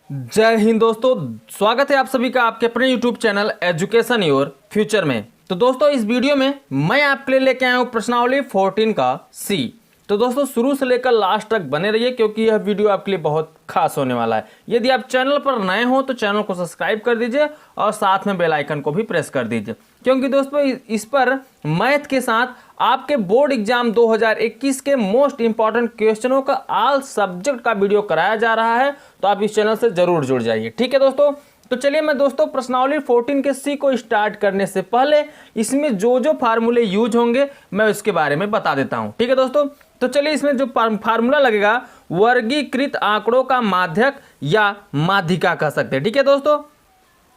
जय हिंद दोस्तों, स्वागत है आप सभी का आपके अपने YouTube channel education your future में। तो दोस्तों इस वीडियो में मैं आपके लिए लेके आया हूँ प्रश्नावली 14 का सी। तो दोस्तों शुरू से लेकर लास्ट तक बने रहिए क्योंकि यह वीडियो आपके लिए बहुत खास होने वाला है। यदि आप चैनल पर नए हो तो चैनल को सब्सक्राइब कर दीजिए और साथ में बेल आइकन को भी प्रेस कर दीजिए, क्योंकि दोस्तों इस पर मैथ के साथ आपके बोर्ड एग्जाम 2021 के मोस्ट इंपॉर्टेंट क्वेश्चनों का ऑल सब्जेक्ट का वीडियो कराया जा रहा है। तो आप इस चैनल से जरूर जुड़ जाइए, ठीक है दोस्तों। तो चलिए मैं दोस्तों प्रश्नावली 14 के सी को स्टार्ट करने से पहले इसमें जो फार्मूले यूज होंगे मैं उसके बारे में बता देता हूं, ठीक है दोस्तों। तो चलिए इसमें जो फार्मूला लगेगा वर्गीकृत आंकड़ों का माध्यक या माध्यिका कह सकते हैं, ठीक है दोस्तों।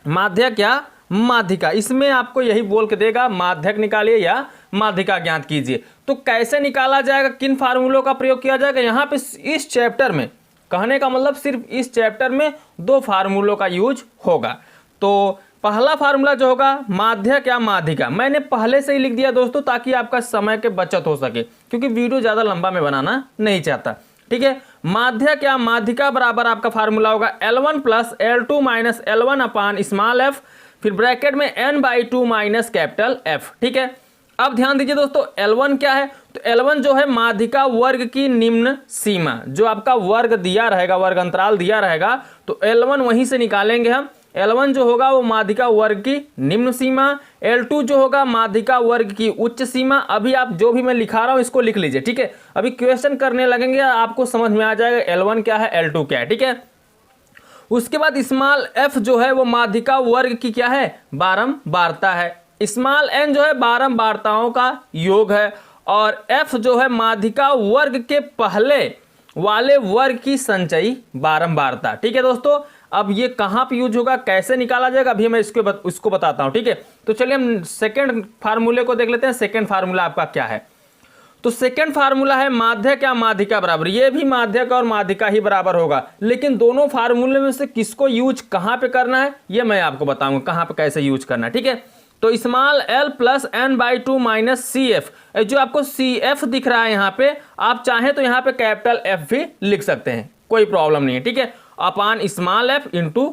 माध्यक या माध्यिका, इसमें आपको यही बोल के देगा माध्यक निकालिए या माध्यिका ज्ञात कीजिए। तो कैसे निकाला जाएगा, किन फार्मूलों का प्रयोग किया जाएगा, यहाँ पे इस चैप्टर में कहने का मतलब सिर्फ इस चैप्टर में 2 फार्मूलों का यूज होगा। तो पहला फार्मूला जो होगा माध्यक या माध्यिका, मैंने पहले से ही लिख दिया दोस्तों ताकि आपका समय के बचत हो सके, क्योंकि वीडियो ज़्यादा लंबा में बनाना नहीं चाहता, ठीक है। माध्यक या माध्यिका बराबर आपका फार्मूला होगा L1 plus L2 minus L1 अपान स्मॉल f, फिर ब्रैकेट में n/2 माइनस कैपिटल F, ठीक है। अब ध्यान दीजिए दोस्तों L1 क्या है, तो L1 जो है माध्यिका वर्ग की निम्न सीमा, जो आपका वर्ग दिया रहेगा, वर्ग अंतराल दिया रहेगा, तो L1 वहीं से निकालेंगे हम। L1 जो होगा वो माध्यिका वर्ग की निम्न सीमा, L2 जो होगा माध्यिका वर्ग की उच्च सीमा। अभी आप जो भी मैं लिखा रहा हूं इसको लिख लीजिए, ठीक है। अभी क्वेश्चन करने लगेंगे आपको समझ में आ जाएगा L1 क्या है, L2 क्या है, ठीक है। उसके बाद स्मॉल f जो है वो माध्यिका वर्ग की क्या है, बारंबारता है। स्मॉल n जो है बारंबारताओं का योग है, और f जो है माध्यिका वर्ग के पहले वाले वर्ग की संचयी बारंबारता, ठीक है दोस्तों। अब ये कहाँ पे यूज होगा, कैसे निकाला जाएगा, अभी मैं उसको बताता हूँ, ठीक है। तो चलिए हम सेकेंड फार्मूले को देख लेते हैं। सेकेंड फार्मूला आपका क्या है, तो सेकेंड फार्मूला है माध्यक या माध्यिका बराबर, ये भी माध्यक और माध्यिका ही बराबर होगा, लेकिन दोनों फार्मूले में से किसको यूज कहाँ पे करना है ये मैं आपको बताऊंगा, कहाँ पे कैसे यूज करना है, ठीक है। तो small l plus n/2 minus CF, जो आपको CF दिख रहा है यहाँ पे, आप चाहें तो यहाँ पे कैपिटल F भी लिख सकते हैं, कोई प्रॉब्लम नहीं है, ठीक है। अपान स्मॉल f इंटू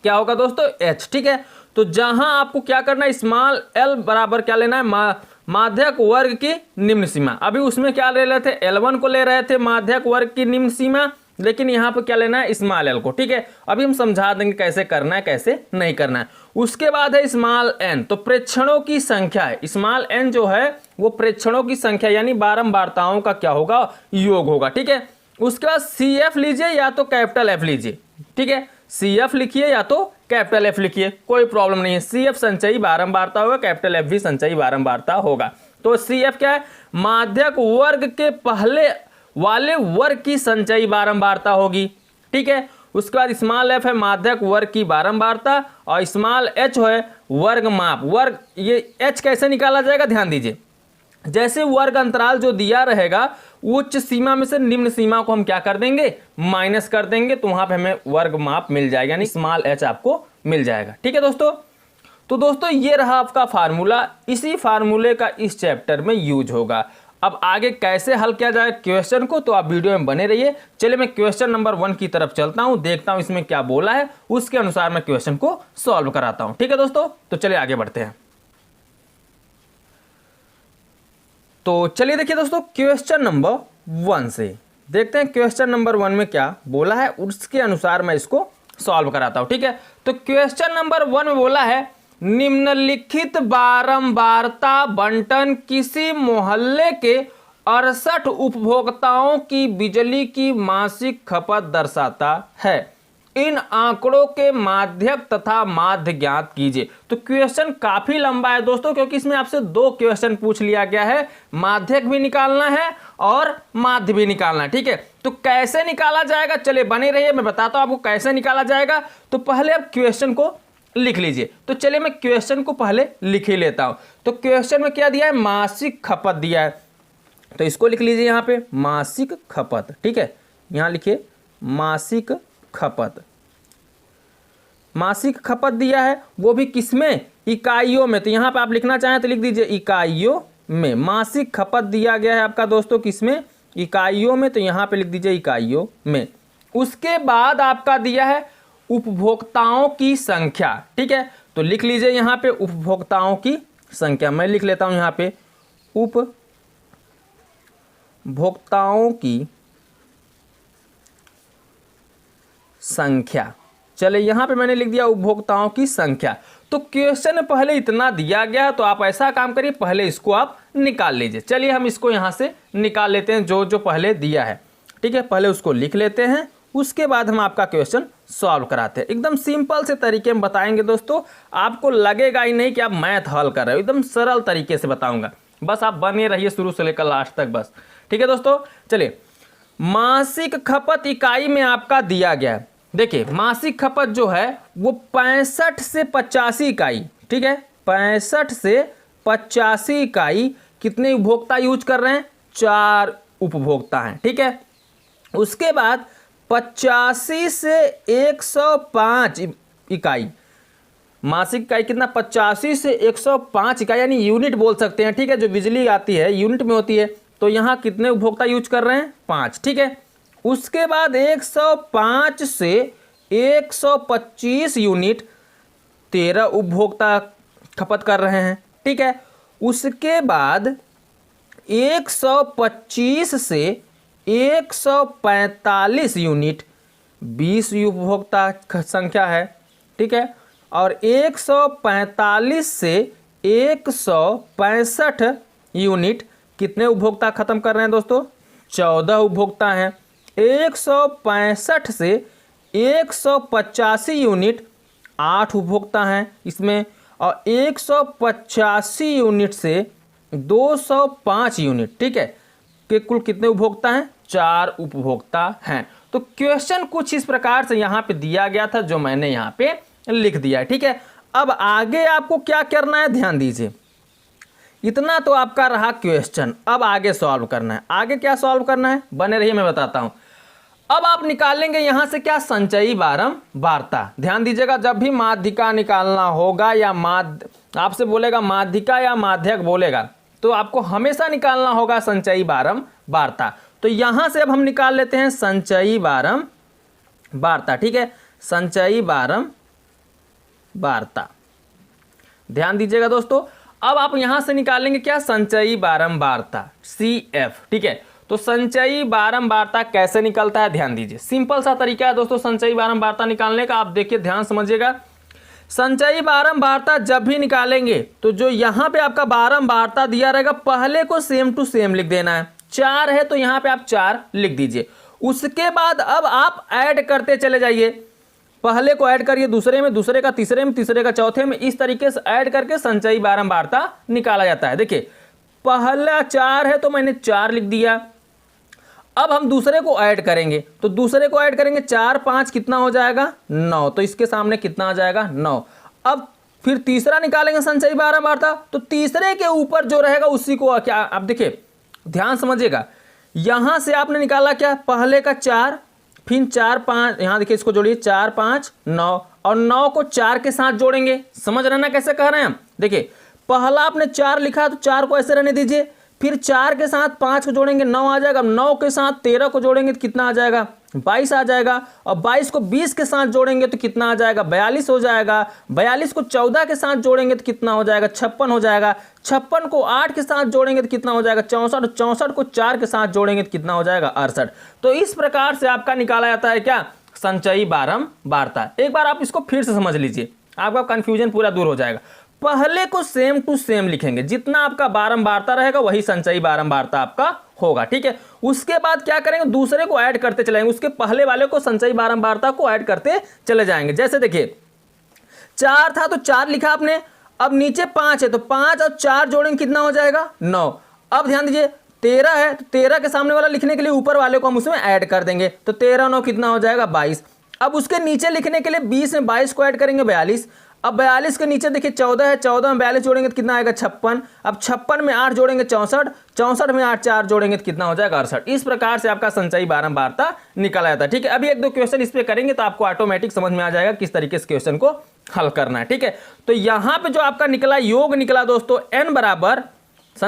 क्या होगा दोस्तों h, ठीक है। तो जहां आपको क्या करना है, स्मॉल l बराबर क्या लेना है, माध्यक वर्ग की निम्न सीमा। अभी उसमें क्या ले रहे थे, L1 को ले रहे थे माध्यक वर्ग की निम्न सीमा, लेकिन यहाँ पे क्या लेना है, स्मॉल l को, ठीक है। अभी हम समझा देंगे कैसे करना है कैसे नहीं करना है। उसके बाद है स्मॉल n, तो प्रेक्षणों की संख्या है। स्मॉल n जो है वो प्रेक्षणों की संख्या यानी बारंबारताओं का क्या होगा, योग होगा, ठीक है। उसके बाद CF लीजिए या तो कैपिटल F लीजिए, ठीक है। CF लिखिए या तो कैपिटल F लिखिए, कोई प्रॉब्लम नहीं है। CF संचयी बारंबारता होगा, कैपिटल F भी संचयी बारंबारता होगा। तो CF क्या है, माध्यक वर्ग के पहले वाले वर्ग की संचयी बारंबारता होगी, ठीक है। उसके बाद स्मॉल f है माध्यक वर्ग की बारंबारता, और स्मॉल h है वर्ग माप वर्ग। ये h कैसे निकाला जाएगा, ध्यान दीजिए। जैसे वर्ग अंतराल जो दिया रहेगा उच्च सीमा में से निम्न सीमा को हम क्या कर देंगे, माइनस कर देंगे, तो वहां पे हमें वर्ग माप मिल जाएगा, यानी स्मॉल h आपको मिल जाएगा, ठीक है दोस्तों। तो दोस्तों ये रहा आपका फार्मूला, इसी फार्मूले का इस चैप्टर में यूज होगा। अब आगे कैसे हल किया जाए क्वेश्चन को, तो आप वीडियो में बने रहिए। चलिए मैं क्वेश्चन नंबर 1 की तरफ चलता हूं, देखता हूं इसमें क्या बोला है, उसके अनुसार मैं क्वेश्चन को सॉल्व कराता हूं, ठीक है दोस्तों। तो चलिए आगे बढ़ते हैं। तो चलिए देखिए दोस्तों क्वेश्चन नंबर 1 से देखते हैं क्वेश्चन नंबर 1 में क्या बोला है, उसके अनुसार मैं इसको सॉल्व कराता हूं, ठीक है। तो क्वेश्चन नंबर 1 में बोला है निम्नलिखित बारंबारता बंटन किसी मोहल्ले के 68 उपभोक्ताओं की बिजली की मासिक खपत दर्शाता है। इन आंकड़ों के माध्यक तथा माध्य ज्ञात कीजिए। तो क्वेश्चन काफी लंबा है दोस्तों, क्योंकि इसमें आपसे 2 क्वेश्चन पूछ लिया गया है, माध्यक भी निकालना है और माध्य भी निकालना है, ठीक है। तो कैसे निकाला जाएगा, चलिए बने रहिए, मैं बताता हूं आपको कैसे निकाला जाएगा। तो पहले आप क्वेश्चन को लिख लीजिए। तो चलिए मैं क्वेश्चन को पहले लिख ही लेता हूं। तो क्वेश्चन में क्या दिया है, मासिक खपत दिया है, तो इसको लिख लीजिए यहाँ पे मासिक खपत, ठीक है। यहाँ लिखिए मासिक खपत, मासिक खपत दिया है, वो भी किसमें, इकाइयों में। तो यहाँ पे आप लिखना चाहें तो लिख दीजिए इकाइयों में। मासिक खपत दिया गया है आपका दोस्तों किसमें, इकाइयों में, तो यहाँ पे लिख दीजिए इकाइयों में। उसके बाद आपका दिया है उपभोक्ताओं की संख्या। ठीक है, तो लिख लीजिए यहाँ पे उपभोक्ताओं की संख्या। मैं लिख लेता हूँ यहाँ पे उपभोक्ताओं की संख्या। चले यहाँ पे मैंने लिख दिया उपभोक्ताओं की संख्या। तो क्वेश्चन में पहले इतना दिया गया, तो आप ऐसा काम करिए, पहले इसको आप निकाल लीजिए। चलिए हम इसको यहाँ से निकाल लेते हैं, जो जो पहले दिया है। ठीक है, पहले उसको लिख लेते हैं, उसके बाद हम आपका क्वेश्चन सॉल्व कराते हैं। एकदम सिंपल से तरीके में बताएंगे दोस्तों, आपको लगेगा ही नहीं कि आप मैथ हल कर रहे हो, एकदम सरल तरीके से बताऊंगा। बस आप बने रहिए शुरू से लेकर लास्ट तक बस। ठीक है दोस्तों, चलिए मासिक खपत इकाई में आपका दिया गया है। देखिए मासिक खपत जो है वो 65 से 85 इकाई। ठीक है, 65 से 85 इकाई कितने उपभोक्ता यूज कर रहे हैं? 4 उपभोक्ता हैं। ठीक है, उसके बाद 85 से 105 इकाई, मासिक इकाई कितना? 85 से 105 इकाई, यानी यूनिट बोल सकते हैं। ठीक है, जो बिजली आती है यूनिट में होती है, तो यहाँ कितने उपभोक्ता यूज कर रहे हैं? 5। ठीक है, उसके बाद 105 से 125 यूनिट 13 उपभोक्ता खपत कर रहे हैं। ठीक है, उसके बाद 125 से 145 यूनिट 20 उपभोक्ता संख्या है। ठीक है, और 145 से 165 यूनिट कितने उपभोक्ता खत्म कर रहे हैं दोस्तों? 14 उपभोक्ता हैं। 165 से 185 यूनिट 8 उपभोक्ता हैं इसमें, और 185 यूनिट से 205 यूनिट, ठीक है, के कुल कितने उपभोक्ता हैं? 4 उपभोक्ता हैं। तो क्वेश्चन कुछ इस प्रकार से यहाँ पे दिया गया था, जो मैंने यहाँ पे लिख दिया है। ठीक है, अब आगे आपको क्या करना है, ध्यान दीजिए। इतना तो आपका रहा क्वेश्चन, अब आगे सॉल्व करना है। आगे क्या सॉल्व करना है, बने रहिए, मैं बताता हूं। अब आप निकालेंगे यहां से क्या? संचयी बारंबारता। ध्यान दीजिएगा, जब भी माध्यिका निकालना होगा या आपसे बोलेगा माध्यिका या माध्यक बोलेगा, तो आपको हमेशा निकालना होगा संचयी बारंबारता। तो यहां से अब हम निकाल लेते हैं संचयी बारंबारता। ठीक है, संचयी बारंबारता, ध्यान दीजिएगा दोस्तों। अब आप यहां से निकालेंगे क्या? संचयी बारंबारता, CF। ठीक है, तो संचयी बारंबारता कैसे निकलता है, ध्यान दीजिए। सिंपल सा तरीका है दोस्तों संचयी बारंबारता निकालने का। आप देखिए, ध्यान समझिएगा। संचयी बारंबारता जब भी निकालेंगे, तो जो यहां पे आपका बारंबारता दिया रहेगा, पहले को सेम टू सेम लिख देना है। 4 है तो यहां पे आप 4 लिख दीजिए। उसके बाद अब आप ऐड करते चले जाइए, पहले को ऐड करिए दूसरे में, दूसरे का तीसरे में, तीसरे का चौथे में, इस तरीके से ऐड करके संचयी बारंबारता निकाला जाता है। देखिए पहला 4 है तो मैंने 4 लिख दिया। अब हम दूसरे को ऐड करेंगे, तो दूसरे को ऐड करेंगे 4 5 कितना हो जाएगा? 9। तो इसके सामने कितना आ जाएगा? 9। अब फिर तीसरा निकालेंगे संचयी बारंबारता, तो तीसरे के ऊपर जो रहेगा उसी को क्या, आप देखिए ध्यान समझिएगा। यहां से आपने निकाला क्या? पहले का 4, फिर 4 5, यहां देखिए इसको जोड़िए, 4 5 9, और 9 को 4 के साथ जोड़ेंगे। समझ रहे ना कैसे कह रहे हैं हम? देखिए पहला आपने 4 लिखा तो 4 को ऐसे रहने दीजिए, फिर 4 के साथ 5 को जोड़ेंगे 9 आ जाएगा, 9 के साथ 13 को जोड़ेंगे तो कितना आ जाएगा? 22 आ जाएगा, और 22 को 20 के साथ जोड़ेंगे तो कितना आ जाएगा? 42 हो जाएगा। 42 को 14 के साथ जोड़ेंगे तो कितना हो जाएगा? 56 हो जाएगा। 56 को 8 के साथ जोड़ेंगे तो कितना हो जाएगा? 64। 64 को 4 के साथ जोड़ेंगे तो कितना हो जाएगा? 68। तो इस प्रकार से आपका निकाला जाता है क्या? संचयी बारंबारता। एक बार आप इसको फिर से समझ लीजिए, आपका कंफ्यूजन पूरा दूर हो जाएगा। पहले को सेम टू सेम लिखेंगे, जितना आपका बारंबारता रहेगा वही संचयी बारंबारता आपका होगा। ठीक है, उसके बाद क्या करेंगे? दूसरे को ऐड करते चलेंगे, उसके पहले वाले को संचयी बारंबारता को ऐड करते चले जाएंगे। जैसे देखिए 4 था तो 4 लिखा आपने, अब नीचे 5 है तो 5 और 4 जोड़ेंगे कितना हो जाएगा? 9। अब ध्यान दीजिए 13 है तो 13 के सामने वाला लिखने के लिए ऊपर वाले को हम उसमें ऐड कर देंगे, तो 13 9 कितना हो जाएगा? 22। अब उसके नीचे लिखने के लिए 20 में 22 को ऐड करेंगे, 42। अब 42 के नीचे देखिए 14 है, 14 में 42 जोड़ेंगे तो कितना आएगा? 56। अब 56 में 8 जोड़ेंगे 64, 64 में 8 4 जोड़ेंगे तो कितना हो जाएगा? 68। इस प्रकार से आपका संचयी बारंबारता निकाला जाता है। ठीक है, अभी 1 2 क्वेश्चन इस पे करेंगे तो आपको ऑटोमेटिक समझ में आ जाएगा किस तरीके से क्वेश्चन को हल करना है। ठीक है, तो यहां पे जो आपका निकला योग निकला दोस्तों, n बराबर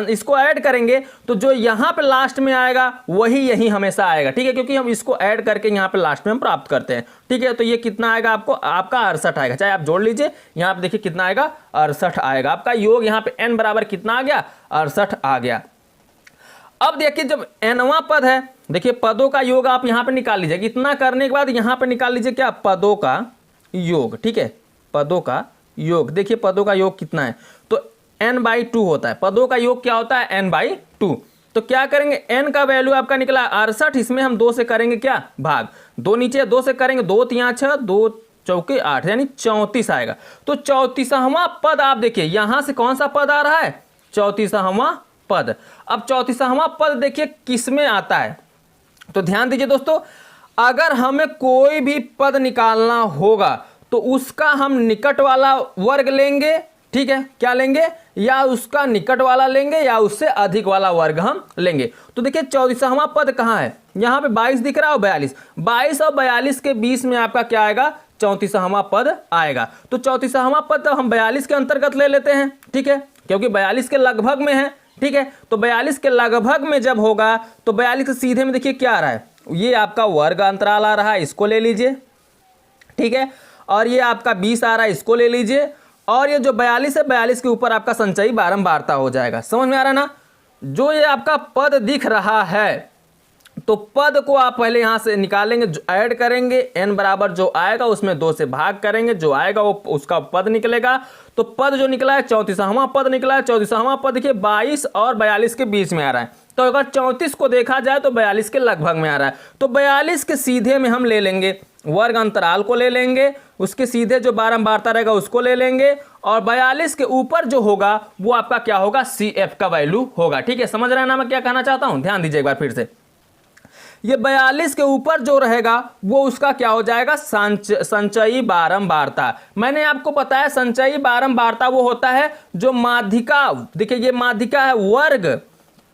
इसको ऐड करेंगे तो जो यहाँ पे लास्ट में आएगा वही यही हमेशा आएगा, ठीक है, क्योंकि हम इसको ऐड करके यहाँ पे लास्ट में हम प्राप्त करते हैं, ठीक है। तो ये कितना आएगा आपको, आपका 68 आएगा, चाहे आप जोड़ लीजिए, यहाँ पे देखिए कितना आएगा 68 आएगा। आपका योग यहाँ पे n बराबर कितना आ गया, 68 आ गया। अब देखिए जब nवां पद है, देखिए पदों का योग आप यहाँ पे निकाल लीजिए। इतना करने के बाद यहाँ पे निकाल लीजिए क्या, पदों का योग, ठीक है, पदों का योग। देखिए पदों का योग कितना है, तो n/2 होता है। पदों का योग क्या होता है, n/2। तो क्या करेंगे, n का वैल्यू आपका निकला 68, इसमें हम 2 से करेंगे क्या, भाग, 2 नीचे 2 से करेंगे, 2 3 6, 2 चौके 8, यानी 34 आएगा। तो 34वां पद आप देखिए यहां से कौन सा पद आ रहा है, 34वां पद। अब 34वां पद देखिए किस में आता है, तो ध्यान दीजिए दोस्तों, अगर हमें कोई भी पद निकालना होगा तो उसका हम निकट वाला वर्ग लेंगे, ठीक है, क्या लेंगे, या उसका निकट वाला लेंगे या उससे अधिक वाला वर्ग हम लेंगे। तो देखिए 34वां पद कहाँ है, यहाँ पे 22 दिख रहा है और 42, 22 और 42 के बीच में आपका क्या आएगा, 34वां पद आएगा। तो 34वां पद तो हम 42 के अंतर्गत ले लेते हैं, ठीक है, क्योंकि 42 के लगभग में है, ठीक है। तो 42 के लगभग में जब होगा तो 42 के सीधे में देखिए क्या आ रहा है, ये आपका वर्ग अंतराल आ रहा है, इसको ले लीजिए, ठीक है, और ये आपका 20 आ रहा है, इसको ले लीजिए, और ये जो 42 है 42 के ऊपर आपका संचयी बारंबारता हो जाएगा। समझ में आ रहा है ना, जो ये आपका पद दिख रहा है तो पद को आप पहले यहां से निकालेंगे, ऐड करेंगे, n बराबर जो आएगा उसमें 2 से भाग करेंगे, जो आएगा वो उसका पद निकलेगा। तो पद जो निकला है 34वां पद निकला है। 34वां पद देखिए 22 और 42 के बीच में आ रहा है, तो अगर 34 को देखा जाए तो 42 के लगभग में आ रहा है, तो 42 के सीधे में हम ले लेंगे वर्ग अंतराल को ले लेंगे, उसके सीधे जो बारंबारता रहेगा उसको ले लेंगे, और 42 के ऊपर जो होगा वो आपका क्या होगा, CF का वैल्यू होगा, ठीक है। समझ रहे हैं ना मैं क्या कहना चाहता हूं, ध्यान दीजिए एक बार फिर से, ये 42 के ऊपर जो रहेगा वो उसका क्या हो जाएगा, संचयी बारंबारता। मैंने आपको बताया संचयी बारंबारता वो होता है जो माध्यिका, देखिए ये माध्यिका है वर्ग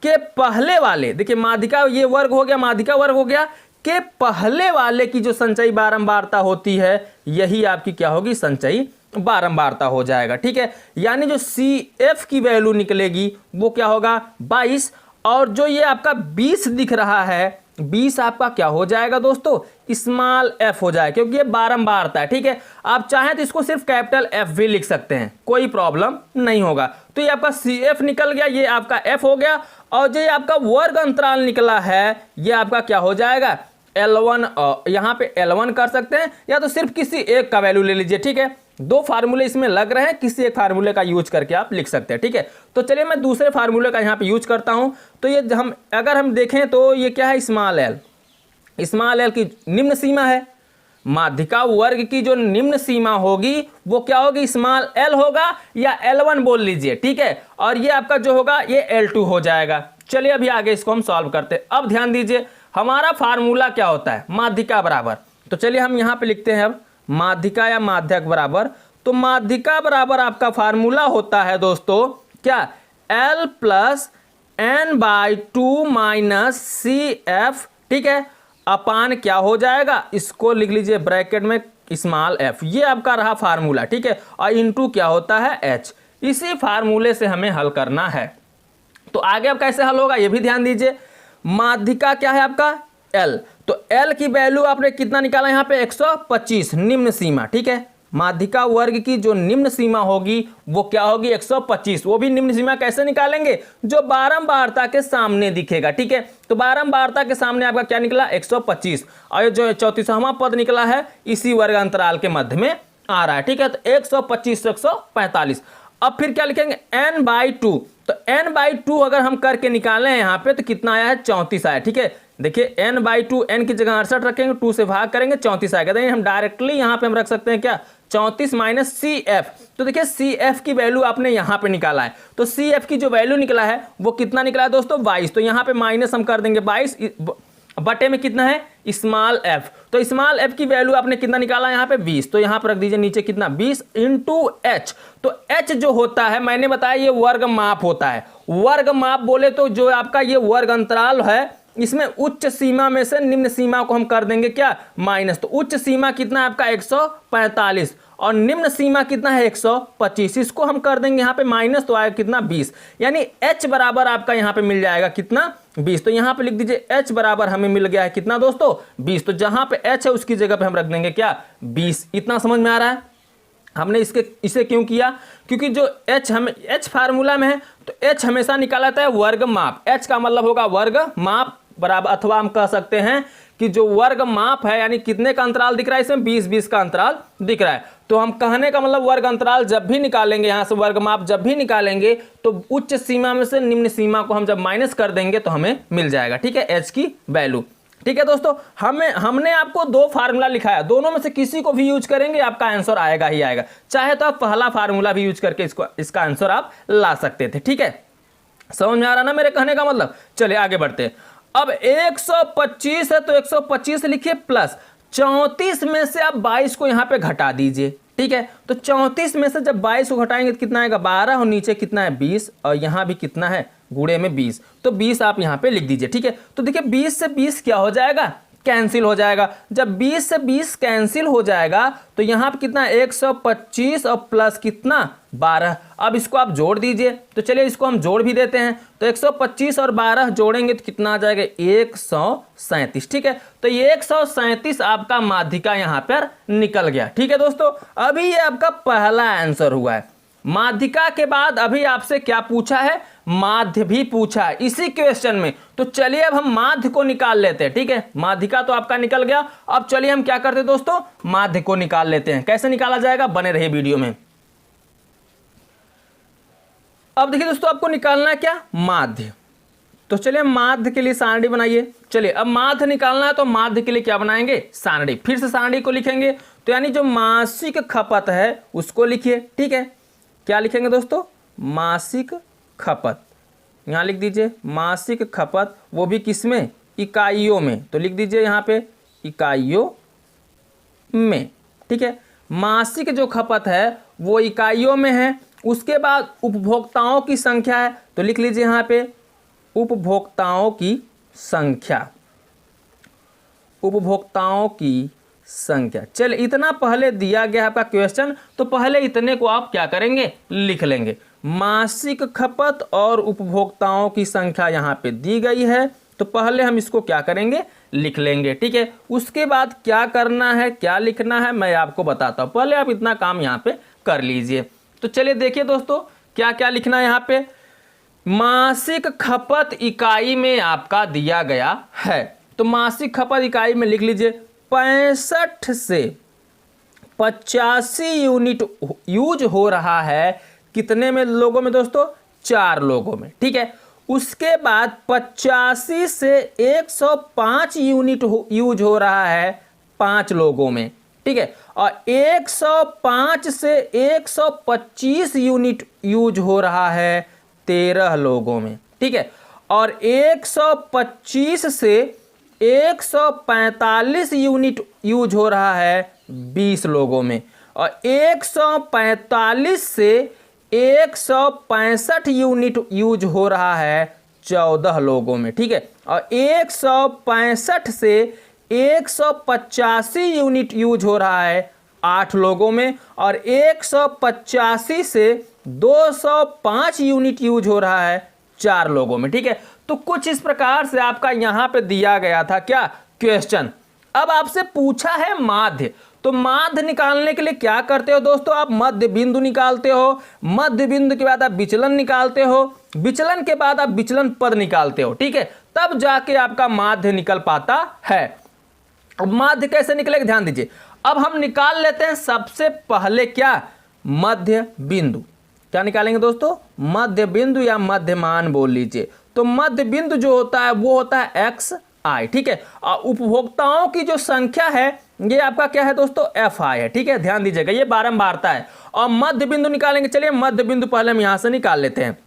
के पहले वाले, देखिए माध्यिका ये वर्ग हो गया, माध्यिका वर्ग हो गया, के पहले वाले की जो संचयी बारंबारता होती है यही आपकी क्या होगी, संचयी बारंबारता हो जाएगा, ठीक है। यानी जो CF की वैल्यू निकलेगी वो क्या होगा, 22, और जो ये आपका 20 दिख रहा है 20 आपका क्या हो जाएगा दोस्तों, स्मॉल f हो जाएगा, क्योंकि ये बारंबारता है, ठीक है। आप चाहें तो इसको सिर्फ कैपिटल F भी लिख सकते हैं, कोई प्रॉब्लम नहीं होगा। तो ये आपका CF निकल गया, ये आपका F हो गया, और जो ये आपका वर्ग अंतराल निकला है ये आपका क्या हो जाएगा, L1। यहाँ पे L1 कर सकते हैं या तो सिर्फ किसी एक का वैल्यू ले लीजिए, ठीक है। 2 फार्मूले इसमें लग रहे हैं, किसी एक फार्मूले का यूज करके आप लिख सकते हैं, ठीक है। तो चलिए मैं दूसरे फार्मूले का यहाँ पे यूज करता हूँ। तो ये अगर हम देखें तो ये क्या है, स्मॉल l की निम्न सीमा है, माध्यिका वर्ग की जो निम्न सीमा होगी वो क्या होगी, स्मॉल l होगा या L1 बोल लीजिए, ठीक है। और ये आपका जो होगा ये L2 हो जाएगा। चलिए अभी आगे इसको हम सॉल्व करते हैं। अब ध्यान दीजिए हमारा फार्मूला क्या होता है, माध्यिका बराबर, तो चलिए हम यहाँ पे लिखते हैं अब माध्यिका या माध्यक बराबर। तो माध्यिका बराबर आपका फार्मूला होता है दोस्तों क्या, L plus n/2 minus CF, ठीक है, अपान क्या हो जाएगा, इसको लिख लीजिए ब्रैकेट में स्मॉल f, ये आपका रहा फार्मूला, ठीक है, और इनटू क्या होता है h। इसी फार्मूले से हमें हल करना है। तो आगे अब कैसे हल होगा ये भी ध्यान दीजिए। माध्यिका क्या है आपका L, तो L की वैल्यू आपने कितना निकाला यहाँ पे 125 निम्न सीमा, ठीक है। माध्यिका वर्ग की जो निम्न सीमा होगी वो क्या होगी 125, वो भी निम्न सीमा कैसे निकालेंगे, जो बारंबारता के सामने दिखेगा, ठीक है। तो बारंबारता के सामने आपका क्या निकला 125, और जो 34वां पद निकला है इसी वर्ग अंतराल के मध्य में आ रहा है, ठीक है। तो 125 से 145। अब फिर क्या लिखेंगे n/2, तो n/2 अगर हम करके निकालें यहाँ पे तो कितना आया है 34 आया, ठीक है। देखिए n/2, n की जगह 68 रखेंगे, 2 से भाग करेंगे 34 आएगा, तो हम डायरेक्टली यहाँ पे हम रख सकते हैं क्या 34 माइनस CF। तो देखिए CF की वैल्यू आपने यहाँ पे निकाला है, तो CF की जो वैल्यू निकला है वो कितना निकला है दोस्तों 22, तो यहाँ पे माइनस हम कर देंगे 22 बटे में कितना है स्मॉल f, तो स्मॉल f की वैल्यू आपने कितना निकाला यहाँ पे 20, तो यहाँ पर रख दीजिए नीचे कितना 20 इंटू h। तो h जो होता है मैंने बताया ये वर्ग माप होता है, वर्ग माप बोले तो जो आपका ये वर्ग अंतराल है इसमें उच्च सीमा में से निम्न सीमा को हम कर देंगे क्या, माइनस। तो उच्च सीमा कितना है आपका 145 और निम्न सीमा कितना है 125, इसको हम कर देंगे यहाँ पे माइनस, तो आएगा कितना 20, यानी h बराबर आपका यहाँ पे मिल जाएगा कितना 20। तो यहाँ पे लिख दीजिए h बराबर हमें मिल गया है कितना दोस्तों 20। तो जहाँ पे h है उसकी जगह पे हम रख देंगे क्या 20। इतना समझ में आ रहा है। हमने इसे क्यों किया, क्योंकि जो h हमें h फार्मूला में है तो h हमेशा निकाला जाता है वर्ग माप। h का मतलब होगा वर्ग माप बराबर, अथवा हम कह सकते हैं कि जो वर्ग माप है यानी कितने का अंतराल दिख रहा है इसमें 20-20 का अंतराल दिख रहा है। तो हम कहने का मतलब वर्ग अंतराल जब भी निकालेंगे, यहाँ से वर्ग माप जब भी निकालेंगे तो उच्च सीमा में से निम्न सीमा को हम जब माइनस कर देंगे तो हमें मिल जाएगा, ठीक है, h की वैल्यू। ठीक है दोस्तों, हमने आपको दो फार्मूला लिखाया, दोनों में से किसी को भी यूज करेंगे आपका आंसर आएगा ही आएगा। चाहे तो आप पहला फार्मूला भी यूज करके इसका आंसर आप ला सकते थे। ठीक है, समझ में आ रहा ना मेरे कहने का मतलब। चलिए आगे बढ़ते हैं। अब 125 है तो 125 लिखिए प्लस 34 में से आप 22 को यहाँ पे घटा दीजिए। ठीक है, तो 34 में से जब 22 को घटाएंगे तो कितना आएगा 12 और नीचे कितना है 20 और यहाँ भी कितना है गुणे में 20, तो 20 आप यहाँ पे लिख दीजिए। ठीक है, तो देखिए 20 से 20 क्या हो जाएगा, कैंसिल हो जाएगा। जब 20 से 20 कैंसिल हो जाएगा तो यहाँ पे कितना 125 और प्लस कितना 12। अब इसको आप जोड़ दीजिए, तो चलिए इसको हम जोड़ भी देते हैं। तो 125 और 12 जोड़ेंगे तो कितना आ जाएगा 137। ठीक है, तो ये 137 आपका माध्यिका यहाँ पर निकल गया। ठीक है दोस्तों, अभी ये आपका पहला आंसर हुआ है। माध्यिका के बाद अभी आपसे क्या पूछा है, माध्य भी पूछा है इसी क्वेश्चन में। तो चलिए अब हम माध्य को निकाल लेते हैं। ठीक है, माध्यिका तो आपका निकल गया, अब चलिए हम क्या करते हैं दोस्तों, माध्य को निकाल लेते हैं। कैसे निकाला जाएगा, बने रहिए वीडियो में। अब देखिए दोस्तों, आपको निकालना है क्या, माध्य। तो चलिए माध्य के लिए सारणी बनाइए। चलिए अब माध्य निकालना है तो माध्य के लिए क्या बनाएंगे, सारणी। फिर से सारणी को लिखेंगे, तो यानी जो मासिक खपत है उसको लिखिए। ठीक है, क्या लिखेंगे दोस्तों, मासिक खपत। यहाँ लिख दीजिए मासिक खपत, वो भी किसमें, इकाइयों में। तो लिख दीजिए यहाँ पे इकाइयों में। ठीक है, मासिक जो खपत है वो इकाइयों में है। उसके बाद उपभोक्ताओं की संख्या है, तो लिख लीजिए यहाँ पे उपभोक्ताओं की संख्या, उपभोक्ताओं की संख्या। चलिए इतना पहले दिया गया आपका क्वेश्चन, तो पहले इतने को आप क्या करेंगे, लिख लेंगे। मासिक खपत और उपभोक्ताओं की संख्या यहाँ पे दी गई है, तो पहले हम इसको क्या करेंगे, लिख लेंगे। ठीक है, उसके बाद क्या करना है, क्या लिखना है मैं आपको बताता हूँ। पहले आप इतना काम यहाँ पे कर लीजिए। तो चलिए देखिए दोस्तों क्या क्या लिखना है यहाँ पे। मासिक खपत इकाई में आपका दिया गया है, तो मासिक खपत इकाई में लिख लीजिए 65 से 85 यूनिट यूज हो रहा है। कितने में लोगों में दोस्तों, 4 लोगों में। ठीक है, उसके बाद 85 से 105 यूनिट यूज हो रहा है 5 लोगों में। ठीक है, और 105 से 125 यूनिट यूज हो रहा है 13 लोगों में। ठीक है, और 125 से 145 यूनिट यूज हो रहा है 20 लोगों में, और 145 से 165 यूनिट यूज हो रहा है 14 लोगों में। ठीक है, और 165 से 185 यूनिट यूज हो रहा है 8 लोगों में, और 185 से 205 यूनिट यूज हो रहा है 4 लोगों में। ठीक है, तो कुछ इस प्रकार से आपका यहाँ पे दिया गया था क्या, क्वेश्चन। अब आपसे पूछा है माध्य, तो माध्य निकालने के लिए क्या करते हो दोस्तों, आप मध्य बिंदु निकालते हो। मध्य बिंदु के बाद आप विचलन निकालते हो, विचलन के बाद आप विचलन पद निकालते हो। ठीक है, तब जाके आपका माध्य निकल पाता है। अब माध्य कैसे निकलेगा ध्यान दीजिए। अब हम निकाल लेते हैं सबसे पहले क्या, मध्य बिंदु। क्या निकालेंगे दोस्तों, मध्य बिंदु या मध्यमान बोल लीजिए। तो मध्य बिंदु जो होता है वो होता है xi। ठीक है, और उपभोक्ताओं की जो संख्या है ये आपका क्या है दोस्तों, fi है। ठीक है, ध्यान दीजिएगा ये बारंबारता है। और मध्य बिंदु निकालेंगे, चलिए मध्य बिंदु पहले हम यहां से निकाल लेते हैं।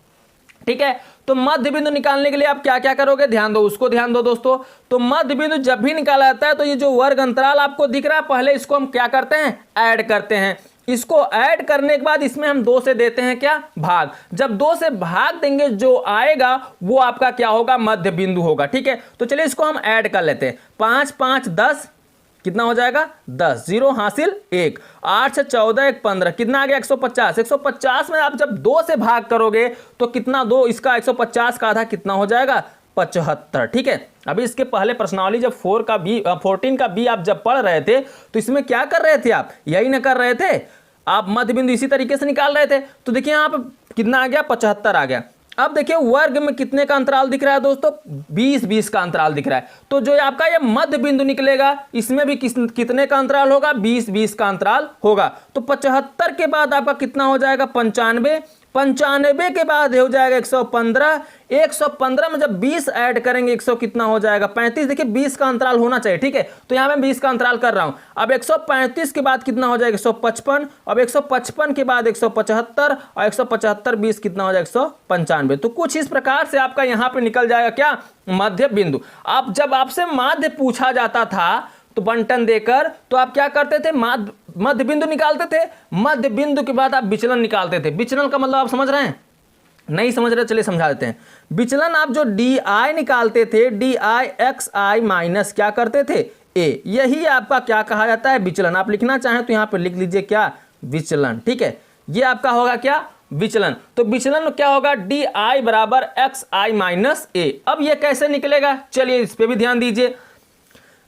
ठीक है, तो मध्य बिंदु निकालने के लिए आप क्या क्या करोगे, ध्यान दो, उसको ध्यान दो दोस्तों। तो मध्य बिंदु जब भी निकाला जाता है तो ये जो वर्ग अंतराल आपको दिख रहा है, पहले इसको हम क्या करते हैं, ऐड करते हैं। इसको ऐड करने के बाद इसमें हम 2 से देते हैं क्या, भाग। जब 2 से भाग देंगे जो आएगा वो आपका क्या होगा, मध्य बिंदु होगा। ठीक है, तो चलिए इसको हम ऐड कर लेते हैं। 5 5 10 कितना हो जाएगा, 10, 0 हासिल 1, 8 से 14 1 15, कितना आ गया 150। 150 में आप जब 2 से भाग करोगे तो कितना, 2 इसका 150 का आधा कितना हो जाएगा, 75। ठीक है, अभी इसके पहले प्रश्नावली जब 14 का बी आप जब पढ़ रहे थे तो इसमें क्या कर रहे थे आप, यही ना कर रहे थे, आप मध्य बिंदु इसी तरीके से निकाल रहे थे। तो देखिए यहाँ पे कितना आ गया, 75 आ गया। अब देखिए वर्ग में कितने का अंतराल दिख रहा है दोस्तों, 20 20 का अंतराल दिख रहा है। तो जो आपका ये मध्य बिंदु निकलेगा इसमें भी कितने का अंतराल होगा, 20 20 का अंतराल होगा। तो 75 के बाद आपका कितना हो जाएगा, 95, 95 के बाद हो जाएगा 115, 115 में जब 20 ऐड करेंगे 100 कितना हो जाएगा, 35। देखिए 20 का अंतराल होना चाहिए। ठीक है, तो यहाँ मैं 20 का अंतराल कर रहा हूं। अब 135 के बाद कितना हो जाएगा, 155, अब 155 के बाद 175, और 175 20 कितना हो जाएगा, 195। तो कुछ इस प्रकार से आपका यहाँ पे निकल जाएगा क्या, मध्य बिंदु। आप जब आपसे माध्य पूछा जाता था तो बंटन देकर तो आप क्या करते थे, मध्य बिंदु निकालते थे। मध्य बिंदु के बाद आप विचलन निकालते थे। विचलन का मतलब आप समझ रहे हैं, नहीं समझ रहे, चलिए समझा देते हैं। विचलन आप जो डी आई निकालते थे, D I x I minus क्या करते थे, ए, यही आपका क्या कहा जाता है, विचलन। आप लिखना चाहें तो यहाँ पे लिख लीजिए क्या, विचलन। ठीक है, ये आपका होगा क्या, विचलन। तो विचलन क्या होगा, डी आई बराबर एक्स आई माइनस ए। अब ये कैसे निकलेगा, चलिए इस पे भी ध्यान दीजिए।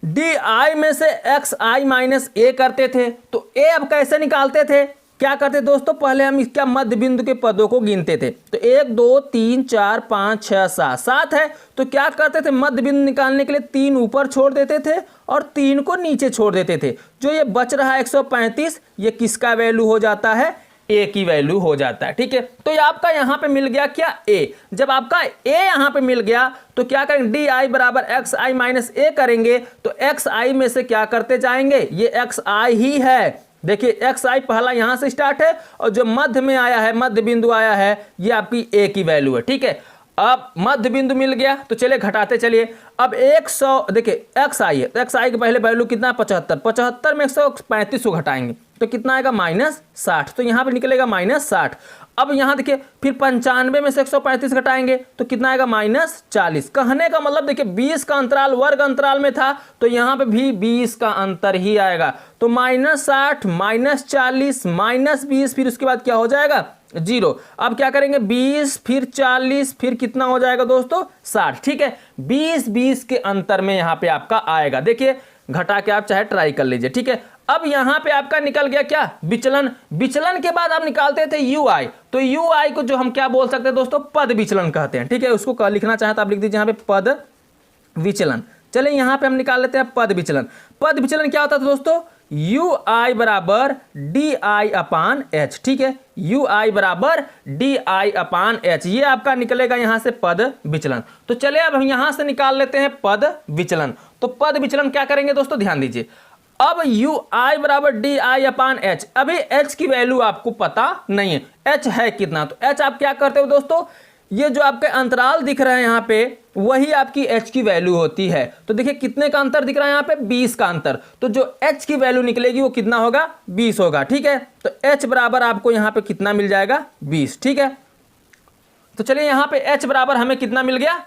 डी आई में से एक्स आई माइनस ए करते थे, तो ए अब कैसे निकालते थे, क्या करते दोस्तों, पहले हम इसका मध्य बिंदु के पदों को गिनते थे। तो 1 2 3 4 5 6 7 7 है, तो क्या करते थे, मध्य बिंदु निकालने के लिए 3 ऊपर छोड़ देते थे और 3 को नीचे छोड़ देते थे। जो ये बच रहा है 135, ये किसका वैल्यू हो जाता है, ए की वैल्यू हो जाता है। ठीक है, तो ये आपका यहाँ पे मिल गया क्या, ए। जब आपका ए यहाँ पे मिल गया तो क्या करेंगे, डी आई बराबर एक्स आई माइनस ए करेंगे। तो एक्स आई में से क्या करते जाएंगे, ये एक्स आई ही है। देखिए एक्स आई पहला यहाँ से स्टार्ट है और जो मध्य में आया है, मध्य बिंदु आया है, ये आपकी ए की वैल्यू है। ठीक है, अब मध्य बिंदु मिल गया तो चलिए घटाते चलिए। अब 100 देखिए एक्स आई है, तो एक्स आई के पहले वैल्यू कितना, 75, 75 में 135 को घटाएंगे तो कितना आएगा, -60। तो यहाँ पे निकलेगा -60। अब यहाँ देखिए फिर 95 में से 135 घटाएंगे तो कितना आएगा, -40। कहने का मतलब देखिए 20 का अंतराल वर्ग अंतराल में था तो यहाँ पे भी 20 का अंतर ही आएगा। तो -60 -40 -20, फिर उसके बाद क्या हो जाएगा, 0। अब क्या करेंगे, 20 फिर 40 फिर कितना हो जाएगा दोस्तों, 60। ठीक है, 20 20 के अंतर में यहाँ पे आपका आएगा। देखिए घटा के आप चाहे ट्राई कर लीजिए। ठीक है, अब यहाँ पे आपका निकल गया क्या, विचलन। विचलन के बाद आप निकालते थे यू आई, तो यू आई को जो हम क्या बोल सकते हैं दोस्तों, पद विचलन कहते हैं। ठीक है, उसको लिखना चाहे तो आप लिख दीजिए यहाँ पे पद विचलन। चलिए यहाँ पे हम निकाल लेते हैं पद विचलन। पद विचलन क्या होता था दोस्तों, यू आई बराबर डी आई अपान एच। ठीक है, यू आई बराबर डी आई अपान एच, ये आपका निकलेगा यहाँ से पद विचलन। तो चलिए अब हम यहाँ से निकाल लेते हैं पद विचलन। तो पद विचलन क्या करेंगे दोस्तों, ध्यान दीजिए। अब यू आई बराबर डी आई अपान एच, अभी एच की वैल्यू आपको पता नहीं है, एच है कितना। तो एच आप क्या करते हो दोस्तों, ये जो आपके अंतराल दिख रहे हैं यहाँ पे वही आपकी एच की वैल्यू होती है। तो देखिए कितने का अंतर दिख रहा है यहाँ पे, 20 का अंतर। तो जो एच की वैल्यू निकलेगी वो कितना होगा, 20 होगा। ठीक है, तो एच बराबर आपको यहाँ पे कितना मिल जाएगा, 20। ठीक है, तो चलिए यहाँ पे एच बराबर हमें कितना मिल गया,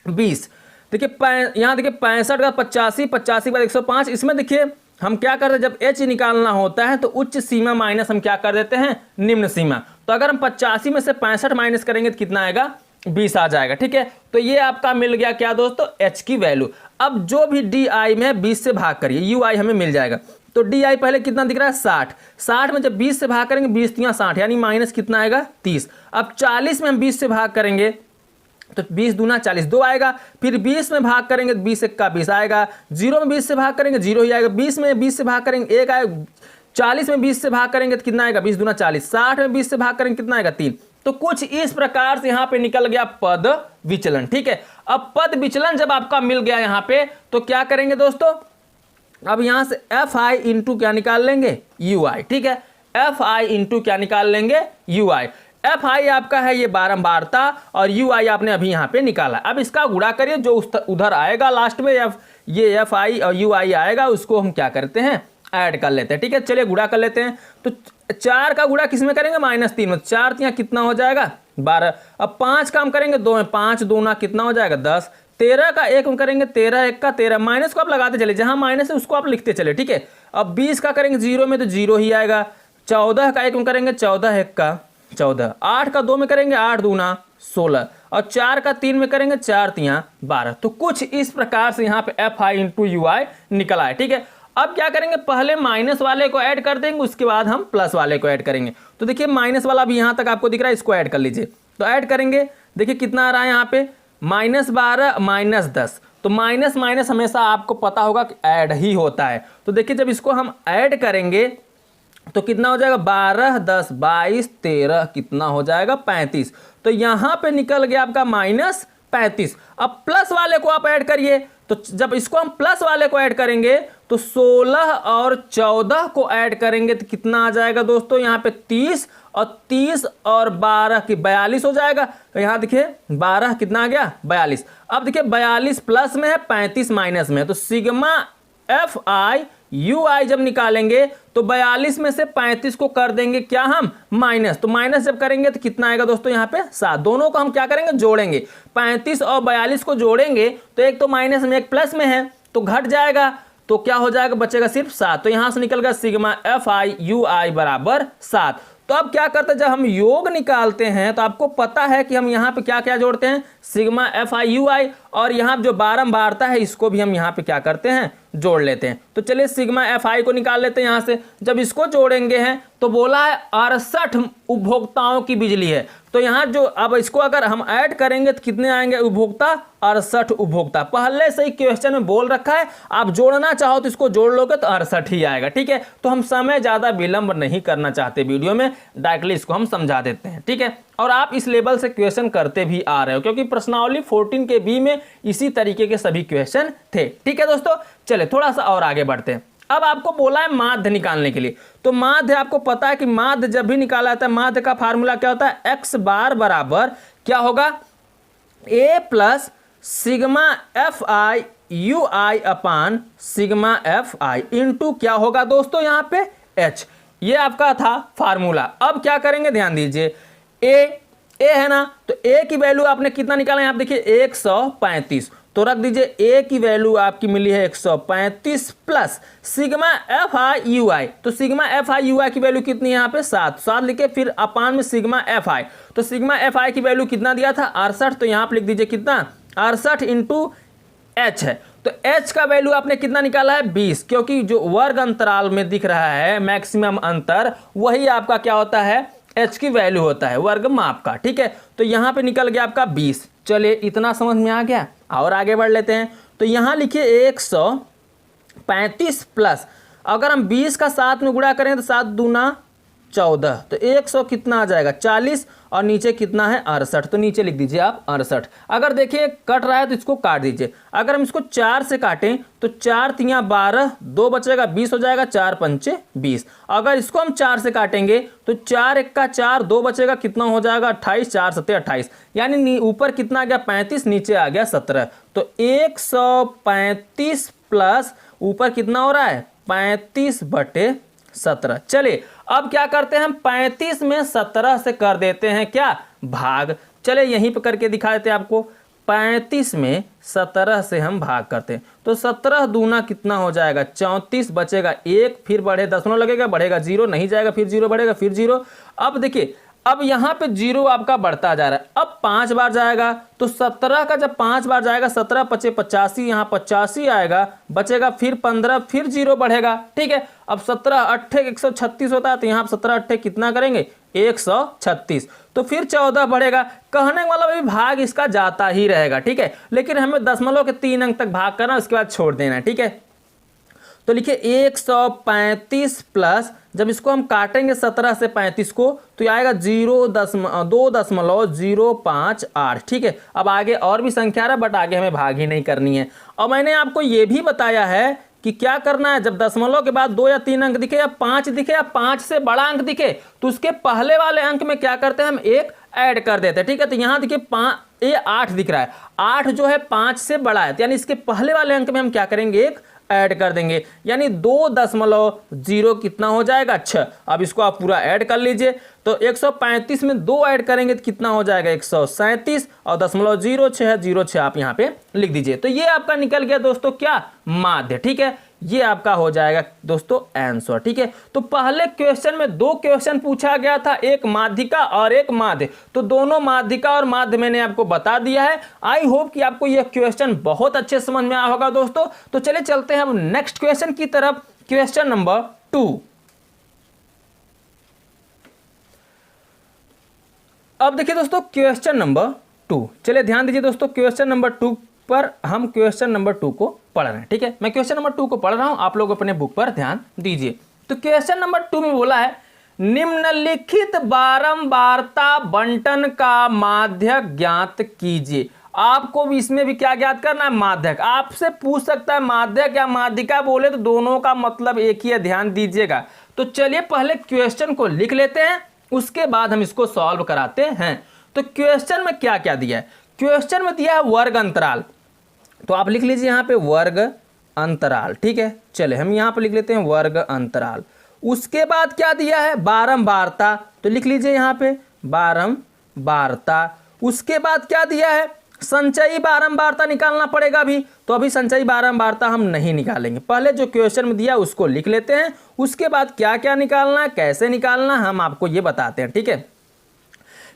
20। देखिए यहाँ देखिए 65 का 85, 85 के बाद 105। इसमें देखिए हम क्या करते हैं, जब एच निकालना होता है तो उच्च सीमा माइनस हम क्या कर देते हैं, निम्न सीमा। तो अगर हम 85 में से 65 माइनस करेंगे तो कितना आएगा, 20 आ जाएगा। ठीक है, तो ये आपका मिल गया क्या दोस्तों, एच की वैल्यू। अब जो भी डी आई में 20 से भाग करिए, यू आई हमें मिल जाएगा। तो डी आई पहले कितना दिख रहा है, 60। 60 में जब 20 से भाग करेंगे, 20 × 60 यानी माइनस कितना आएगा, 30। अब 40 में हम 20 से भाग करेंगे तो 20 दूना 40, 2 आएगा। फिर 20 में भाग करेंगे तो 20 1 का 20 आएगा। 0 में 20 से भाग करेंगे 0 ही आएगा। 20 में 20 से भाग करेंगे 1 आएगा। 40 में 20 से भाग करेंगे तो कितना आएगा, 20 दूना 40। 60 में 20 से भाग करेंगे कितना आएगा, 3। तो कुछ इस प्रकार से यहाँ पे निकल गया पद विचलन। ठीक है, अब पद विचलन जब आपका मिल गया यहाँ पे तो क्या करेंगे दोस्तों, अब यहाँ से एफ आई इंटू क्या निकाल लेंगे, यू आई। ठीक है, एफ आई इंटू क्या निकाल लेंगे, यू आई। एफ आई आपका है ये बारंबारता और यू आई आपने अभी यहाँ पे निकाला। अब इसका गुणा करिए, जो उधर आएगा लास्ट में ये एफ आई और यू आई आएगा, उसको हम क्या करते हैं, ऐड कर लेते हैं। ठीक है, चलिए गुणा कर लेते हैं। तो 4 का गुणा किस में करेंगे? -3 में। 4 यहाँ कितना हो जाएगा? 12। अब 5 का हम करेंगे 2 में, 5 दूना कितना हो जाएगा? 10। 13 का 1 में करेंगे, 13 1 का 13, माइनस को आप लगाते चले, जहां माइनस है उसको आप लिखते चले। ठीक है, अब 20 का करेंगे 0 में तो 0 ही आएगा। 14 का 1 में करेंगे, 14 1 का 14। 8 का 2 में करेंगे, 8 दूना 16। और 4 का 3 में करेंगे, 4 3 12। तो कुछ इस प्रकार से यहाँ पे FI इंटू UI निकल आए। ठीक है, अब क्या करेंगे? पहले माइनस वाले को ऐड कर देंगे, उसके बाद हम प्लस वाले को ऐड करेंगे। तो देखिए माइनस वाला भी यहाँ तक आपको दिख रहा है, इसको ऐड कर लीजिए। तो ऐड करेंगे, देखिए कितना आ रहा है यहाँ पे? -12 -10। तो माइनस माइनस हमेशा आपको पता होगा कि ऐड ही होता है। तो देखिए जब इसको हम ऐड करेंगे तो कितना हो जाएगा? 12 10 22 13 कितना हो जाएगा? 35। तो यहाँ पे निकल गया आपका -35। अब प्लस वाले को आप ऐड करिए। तो जब इसको हम प्लस वाले को ऐड करेंगे तो 16 और 14 को ऐड करेंगे तो कितना आ जाएगा दोस्तों? यहाँ पे 30 और 30 और 12 की 42 हो जाएगा। तो यहाँ देखिए 12 कितना आ गया? 42। अब देखिए 42 प्लस में है, 35 माइनस में है। तो सिग्मा FI UI जब निकालेंगे तो 42 में से 35 को कर देंगे क्या हम? माइनस। तो माइनस जब करेंगे तो कितना आएगा दोस्तों? यहाँ पे 7। दोनों को हम क्या करेंगे? जोड़ेंगे। 35 और 42 को जोड़ेंगे तो एक तो माइनस में एक प्लस में है तो घट जाएगा, तो क्या हो जाएगा? बचेगा सिर्फ 7। तो यहां से निकल गया सिग्मा FI UI बराबर 7। तो अब क्या करते हैं? जब हम योग निकालते हैं तो आपको पता है कि हम यहाँ पे क्या क्या जोड़ते हैं? सिग्मा FI UI, और यहाँ जो बारंबारता है इसको भी हम यहाँ पे क्या करते हैं? जोड़ लेते हैं। तो चलिए सिग्मा FI को निकाल लेते हैं यहाँ से। जब इसको जोड़ेंगे हैं तो बोला है 68 उपभोक्ताओं की बिजली है। तो यहाँ जो अब इसको अगर हम ऐड करेंगे तो कितने आएंगे उपभोक्ता? 68 उपभोक्ता। पहले से ही क्वेश्चन में बोल रखा है, आप जोड़ना चाहो तो इसको जोड़ लोगे तो 68 ही आएगा। ठीक है, तो हम समय ज़्यादा विलंब नहीं करना चाहते वीडियो में, डायरेक्टली इसको हम समझा देते हैं। ठीक है, और आप इस लेवल से क्वेश्चन करते भी आ रहे हो क्योंकि प्रश्नावली 14 के बी में इसी तरीके के सभी क्वेश्चन थे। ठीक है दोस्तों, चले थोड़ा सा और आगे बढ़ते हैं। अब आपको बोला है माध्य निकालने के लिए। तो माध्य आपको पता है कि माध्य जब भी निकाला जाता है, माध्य का फार्मूला क्या होता है? x बार बराबर क्या होगा? a plus sigma FI UI upon sigma FI into क्या होगा दोस्तों? यहाँ पे h। ये आपका था फार्मूला। अब क्या करेंगे? ध्यान दीजिए, a है ना, तो a की वैल्यू आपने कितना निकाला? यहाँ पे देखिए 135। तो रख दीजिए a की वैल्यू आपकी मिली है 135 प्लस सिग्मा FI UI। तो सिग्मा FI UI की वैल्यू कितनी है यहाँ पे? 7 लिखे, फिर अपान में सिग्मा FI। तो सिग्मा FI की वैल्यू कितना दिया था? 68। तो यहाँ पे लिख दीजिए कितना? 68 इंटू h है। तो h का वैल्यू आपने कितना निकाला है? 20, क्योंकि जो वर्ग अंतराल में दिख रहा है मैक्सिमम अंतर, वही आपका क्या होता है? h की वैल्यू होता है वर्ग माप का। ठीक है, तो यहाँ पे निकल गया आपका 20। चलिए इतना समझ में आ गया, और आगे बढ़ लेते हैं। तो यहाँ लिखिए 135 प्लस, अगर हम 20 का 7 में गुणा करें तो 7 दूना 14, तो 100 कितना आ जाएगा? 40, और नीचे कितना है? 68। तो नीचे लिख दीजिए आप 68। अगर देखिए कट रहा है तो इसको काट दीजिए। अगर हम इसको 4 से काटें तो 4 3 12, 2 बचेगा 20 हो जाएगा, 4 5 20। अगर इसको हम 4 से काटेंगे तो 4 1 का 4, 2 बचेगा कितना हो जाएगा? 28, 4 7 28। यानी ऊपर कितना आ गया? 35, नीचे आ गया 17। तो 135 प्लस ऊपर कितना हो रहा है? 35/17। चलिए अब क्या करते हैं? हम 35 में 17 से कर देते हैं क्या? भाग। चले यहीं पर करके दिखा देते हैं आपको। 35 में 17 से हम भाग करते हैं तो 17 दूना कितना हो जाएगा? 34, बचेगा 1, फिर बढ़े दशमलव लगेगा, बढ़ेगा 0, नहीं जाएगा, फिर 0 बढ़ेगा, फिर 0। अब देखिए अब यहाँ पे 0 आपका बढ़ता जा रहा है। अब 5 बार जाएगा तो 17 का जब 5 बार जाएगा, 17 पचे 85, यहाँ 85 आएगा, बचेगा फिर 15, फिर 0 बढ़ेगा। ठीक है, अब 17 8 136 होता है, तो यहाँ 17 8 कितना करेंगे? 136। तो फिर 14 बढ़ेगा। कहने वाला भी भाग इसका जाता ही रहेगा। ठीक है, लेकिन हमें दशमलव के 3 अंक तक भाग करना, उसके बाद छोड़ देना है। ठीक है, तो लिखिए 135 प्लस, जब इसको हम काटेंगे 17 से 35 को तो ये आएगा 2.058। ठीक है, अब आगे और भी संख्या रहा, बट आगे हमें भाग ही नहीं करनी है। और मैंने आपको ये भी बताया है कि क्या करना है, जब दशमलव के बाद 2 या 3 अंक दिखे या 5 दिखे या 5 से बड़ा अंक दिखे तो उसके पहले वाले अंक में क्या करते हैं? हम 1 ऐड कर देते हैं। ठीक है, तो यहाँ देखिए 8 दिख रहा है, 8 जो है 5 से बड़ा है, तो यानी इसके पहले वाले अंक में हम क्या करेंगे? 1 ऐड कर देंगे, यानी 2.0 कितना हो जाएगा 6। अब इसको आप पूरा ऐड कर लीजिए, तो 135 में 2 ऐड करेंगे तो कितना हो जाएगा 137 और 0.06 आप यहाँ पे लिख दीजिए। तो ये आपका निकल गया दोस्तों क्या, माध्य। ठीक है, ये आपका हो जाएगा दोस्तों आंसर। ठीक है, तो पहले क्वेश्चन में 2 क्वेश्चन पूछा गया था, एक माध्यिका और एक माध्य। तो दोनों माध्यिका और माध्य मैंने आपको बता दिया है। आई होप कि आपको यह क्वेश्चन बहुत अच्छे समझ में आया होगा दोस्तों। तो चलिए चलते हैं हम नेक्स्ट क्वेश्चन की तरफ, क्वेश्चन नंबर 2। अब देखिए दोस्तों क्वेश्चन नंबर 2, चलिए ध्यान दीजिए दोस्तों, क्वेश्चन नंबर 2 पर हम क्वेश्चन नंबर 2 को पढ़ रहे हैं। ठीक है, मैं क्वेश्चन नंबर 2 को पढ़ रहा हूं, आप लोग अपने बुक पर ध्यान दीजिए। तो क्वेश्चन नंबर 2 में बोला है, निम्नलिखित बारंबारता बंटन का माध्यक ज्ञात कीजिए। आपको भी इसमें भी क्या ज्ञात करना है, माध्यक। आपसे पूछ सकता है माध्यक या माध्यिका, बोले तो दोनों का मतलब एक ही है, ध्यान दीजिएगा। तो चलिए पहले क्वेश्चन को लिख लेते हैं, उसके बाद हम इसको सॉल्व कराते हैं। तो क्वेश्चन में क्या क्या दिया है, क्वेश्चन में दिया है वर्ग अंतराल, तो आप लिख लीजिए यहाँ पे वर्ग अंतराल। ठीक है, चले हम यहाँ पे लिख लेते हैं वर्ग अंतराल। उसके बाद क्या दिया है, बारंबारता, तो लिख लीजिए यहाँ पे बारंबारता। उसके बाद क्या दिया है, संचयी बारंबारता निकालना पड़ेगा अभी, तो अभी संचयी बारंबारता हम नहीं निकालेंगे, पहले जो क्वेश्चन में दिया उसको लिख लेते हैं। उसके बाद क्या क्या निकालना है, कैसे निकालना है, हम आपको ये बताते हैं। ठीक है,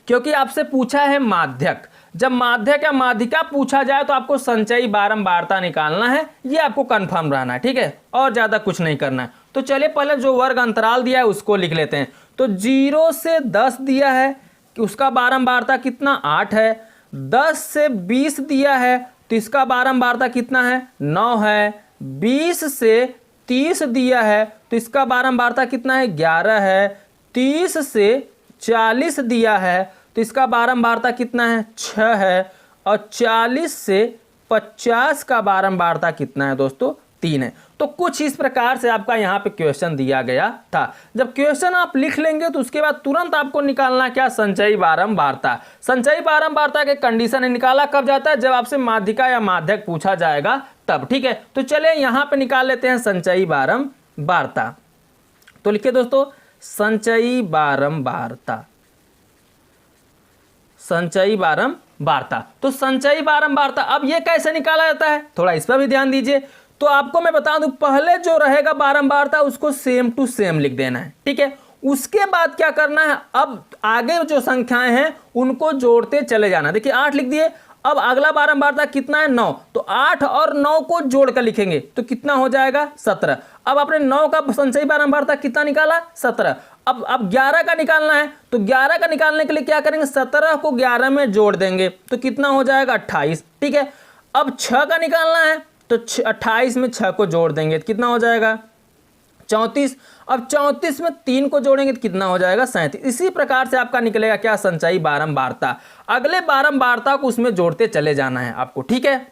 क्योंकि आपसे पूछा है माध्यक, जब माध्यक या माध्यिका पूछा जाए तो आपको संचयी बारंबारता निकालना है, ये आपको कंफर्म रहना है। ठीक है, और ज़्यादा कुछ नहीं करना है। तो चलिए पहले जो वर्ग अंतराल दिया है उसको लिख लेते हैं। तो 0 से 10 दिया है कि उसका बारंबारता कितना 8 है। 10 से 20 दिया है तो इसका बारंबारता कितना है 9 है। 20 से 30 दिया है तो इसका बारंबारता कितना है 11 है। 30 से 40 दिया है तो इसका बारंबारता कितना है 6 है। और 40 से 50 का बारंबारता कितना है दोस्तों 3 है। तो कुछ इस प्रकार से आपका यहाँ पे क्वेश्चन दिया गया था। जब क्वेश्चन आप लिख लेंगे तो उसके बाद तुरंत आपको निकालना क्या, संचयी बारंबारता। संचयी बारंबारता के कंडीशन है, निकाला कब जाता है, जब आपसे माध्यिका या माध्यक पूछा जाएगा तब। ठीक है, तो चले यहाँ पे निकाल लेते हैं संचयी बारंबारता। तो लिखिए दोस्तों संचयी बारंबारता, संचयी बारंबारता। तो संचयी बारंबारता अब ये कैसे निकाला जाता है, थोड़ा इस पर भी ध्यान दीजिए। तो आपको मैं बता दूं, पहले जो रहेगा बारंबारता उसको सेम टू सेम लिख देना है। ठीक है, उसके बाद क्या करना है, अब आगे जो संख्याएं हैं उनको जोड़ते चले जाना। देखिए 8 लिख दिए, अब अगला बारंबारता कितना है 9, तो 8 और 9 को जोड़कर लिखेंगे तो कितना हो जाएगा 17। अब आपने 9 का संचयी बारंबारता कितना निकाला 17। अब 11 का निकालना है, तो 11 का निकालने के लिए क्या करेंगे, 17 को 11 में जोड़ देंगे तो कितना हो जाएगा 28। ठीक है, अब 6 का निकालना है तो 28 में 6 को जोड़ देंगे तो कितना हो जाएगा 34। अब 34 में 3 को जोड़ेंगे तो कितना हो जाएगा 37। इसी प्रकार से आपका निकलेगा क्या, संचयी बारंबारता। अगले बारंबारता को उसमें जोड़ते चले जाना है आपको। ठीक है,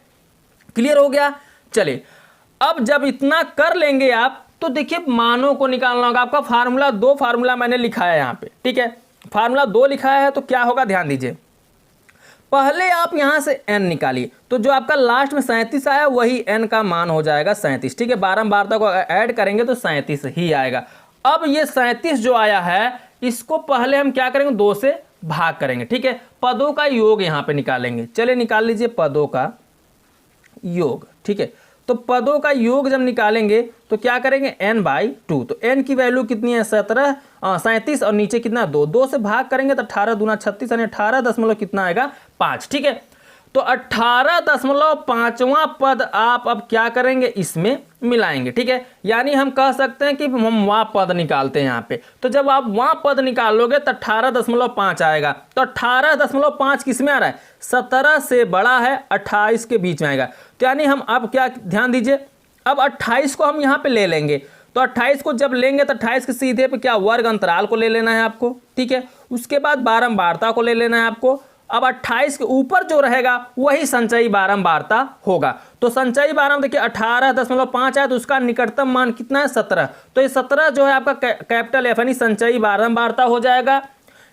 क्लियर हो गया। चलिए अब जब इतना कर लेंगे आप तो देखिए मानों को निकालना होगा। आपका फार्मूला 2 फार्मूला मैंने लिखा है यहाँ पे। ठीक है, फार्मूला 2 लिखा है तो क्या होगा ध्यान दीजिए। पहले आप यहां से n निकालिए, तो जो आपका लास्ट में 37 आया वही n का मान हो जाएगा 37। ठीक है, बारंबारता को ऐड करेंगे तो 37 ही आएगा। अब ये 37 जो आया है इसको पहले हम क्या करेंगे 2 से भाग करेंगे। ठीक है, पदों का योग यहां पे निकालेंगे। चलिए निकाल लीजिए पदों का योग। ठीक है, तो पदों का योग जब निकालेंगे तो क्या करेंगे n/2। तो n की वैल्यू कितनी है 37 और नीचे कितना 2 से भाग करेंगे तो 18 दूना 36 यानी 18 दशमलव कितना आएगा 5। ठीक है, तो 18.5वां पद आप अब क्या करेंगे इसमें मिलाएंगे। ठीक है, यानी हम कह सकते हैं कि हम वहां पद निकालते हैं यहाँ पे। तो जब आप वहां पद निकालोगे तो 18.5 आएगा। तो 18.5 किस में आ रहा है 17 से बड़ा है 28 के बीच में आएगा। तो यानी हम अब क्या ध्यान दीजिए, अब 28 को हम यहाँ पे ले लेंगे। तो 28 को जब लेंगे तो 28 के सीधे पे क्या वर्ग अंतराल को ले लेना है आपको। ठीक है, उसके बाद बारंबारता को ले लेना है आपको। अब 28 के ऊपर जो रहेगा वही संचयी बारंबारता होगा। तो संचयी बारंबारता देखिए 18.5 है तो उसका निकटतम मान कितना है 17। तो ये 17 जो है आपका कैपिटल एफ यानी संचयी बारंबारता हो जाएगा।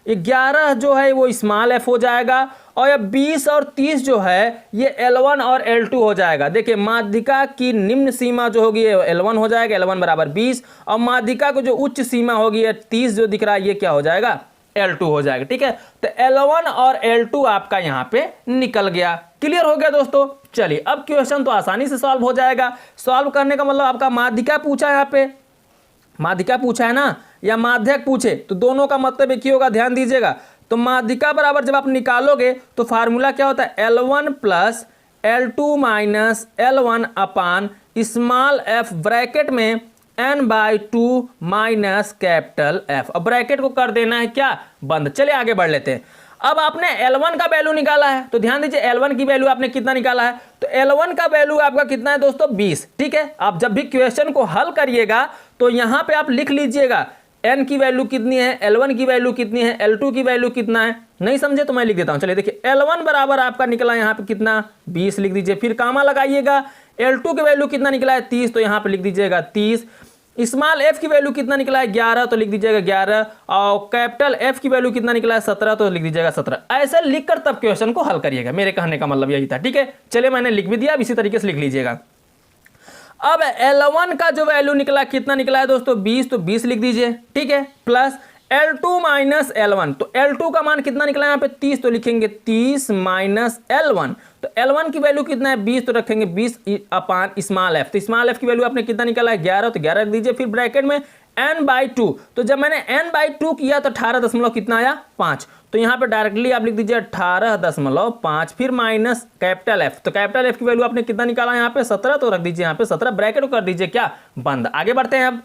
11 जो है वो स्मॉल एफ हो जाएगा और ये 20 और 30 जो है ये L1 और L2 हो जाएगा। देखिए माध्यिका की निम्न सीमा जो होगी L1 हो जाएगा, L1 बराबर 20, और माध्यिका को जो उच्च सीमा होगी 30 जो दिख रहा है ये क्या हो जाएगा, L2 हो जाएगा। ठीक है, तो L1 और L2 आपका यहाँ पे निकल गया। क्लियर हो गया दोस्तों। चलिए अब क्वेश्चन तो आसानी से सॉल्व हो जाएगा। सॉल्व करने का मतलब आपका माध्यिका पूछा है, यहाँ पे माध्यिका पूछा है ना, या माध्यक पूछे तो दोनों का मतलब एक ही होगा, ध्यान दीजिएगा। तो माध्यिका बराबर जब आप निकालोगे तो फार्मूला क्या होता है, L1 plus L2 minus L1 अपान स्मॉल f ब्रैकेट में n/2 माइनस कैपिटल F। अब ब्रैकेट को कर देना है क्या, बंद। चलिए आगे बढ़ लेते हैं। अब आपने L1 का वैल्यू निकाला है तो ध्यान दीजिए L1 की वैल्यू आपने कितना निकाला है, तो L1 का वैल्यू आपका कितना है दोस्तों, 20। ठीक है, आप जब भी क्वेश्चन को हल करिएगा तो यहां पे आप लिख लीजिएगा n की वैल्यू कितनी है, L1 की वैल्यू कितनी है, L2 की वैल्यू कितना है। नहीं समझे तो मैं लिख देता हूं। चलिए देखिए L1 बराबर आपका निकला यहाँ पे कितना, 20 लिख दीजिए, फिर कामा लगाइएगा। L2 की वैल्यू कितना निकला है, 30, तो यहाँ पे लिख दीजिएगा 30। स्मॉल f की वैल्यू कितना निकला है, 11, तो लिख दीजिएगा 11, और कैपिटल F की वैल्यू कितना निकला है, 17, तो लिख दीजिएगा 17। ऐसे लिखकर तब क्वेश्चन को हल करिएगा, मेरे कहने का मतलब यही था। ठीक है, चलिए मैंने लिख भी दिया, अब इसी तरीके से लिख लीजिएगा। अब L1 का जो वैल्यू निकला कितना निकला है दोस्तों, 20, तो 20 लिख दीजिए। ठीक है, प्लस L2 माइनस L1, तो L2 का मान कितना निकला है यहाँ पे 30, तो लिखेंगे 30 माइनस L1, तो L1 की वैल्यू कितना है 20, तो रखेंगे 20 अपान स्मॉल f, तो स्मॉल f की वैल्यू आपने कितना निकाला है 11, तो 11 रख दीजिए, फिर ब्रैकेट में n/2, तो जब मैंने n/2 किया तो 18 दशमलव कितना आया 5, तो यहाँ पे डायरेक्टली आप लिख दीजिए 18.5, फिर माइनस कैपिटल F, तो कैपिटल F की वैल्यू आपने कितना निकाला यहाँ पे 17, तो रख दीजिए यहाँ पे 17, ब्रैकेट को कर दीजिए क्या, बंद। आगे बढ़ते हैं अब।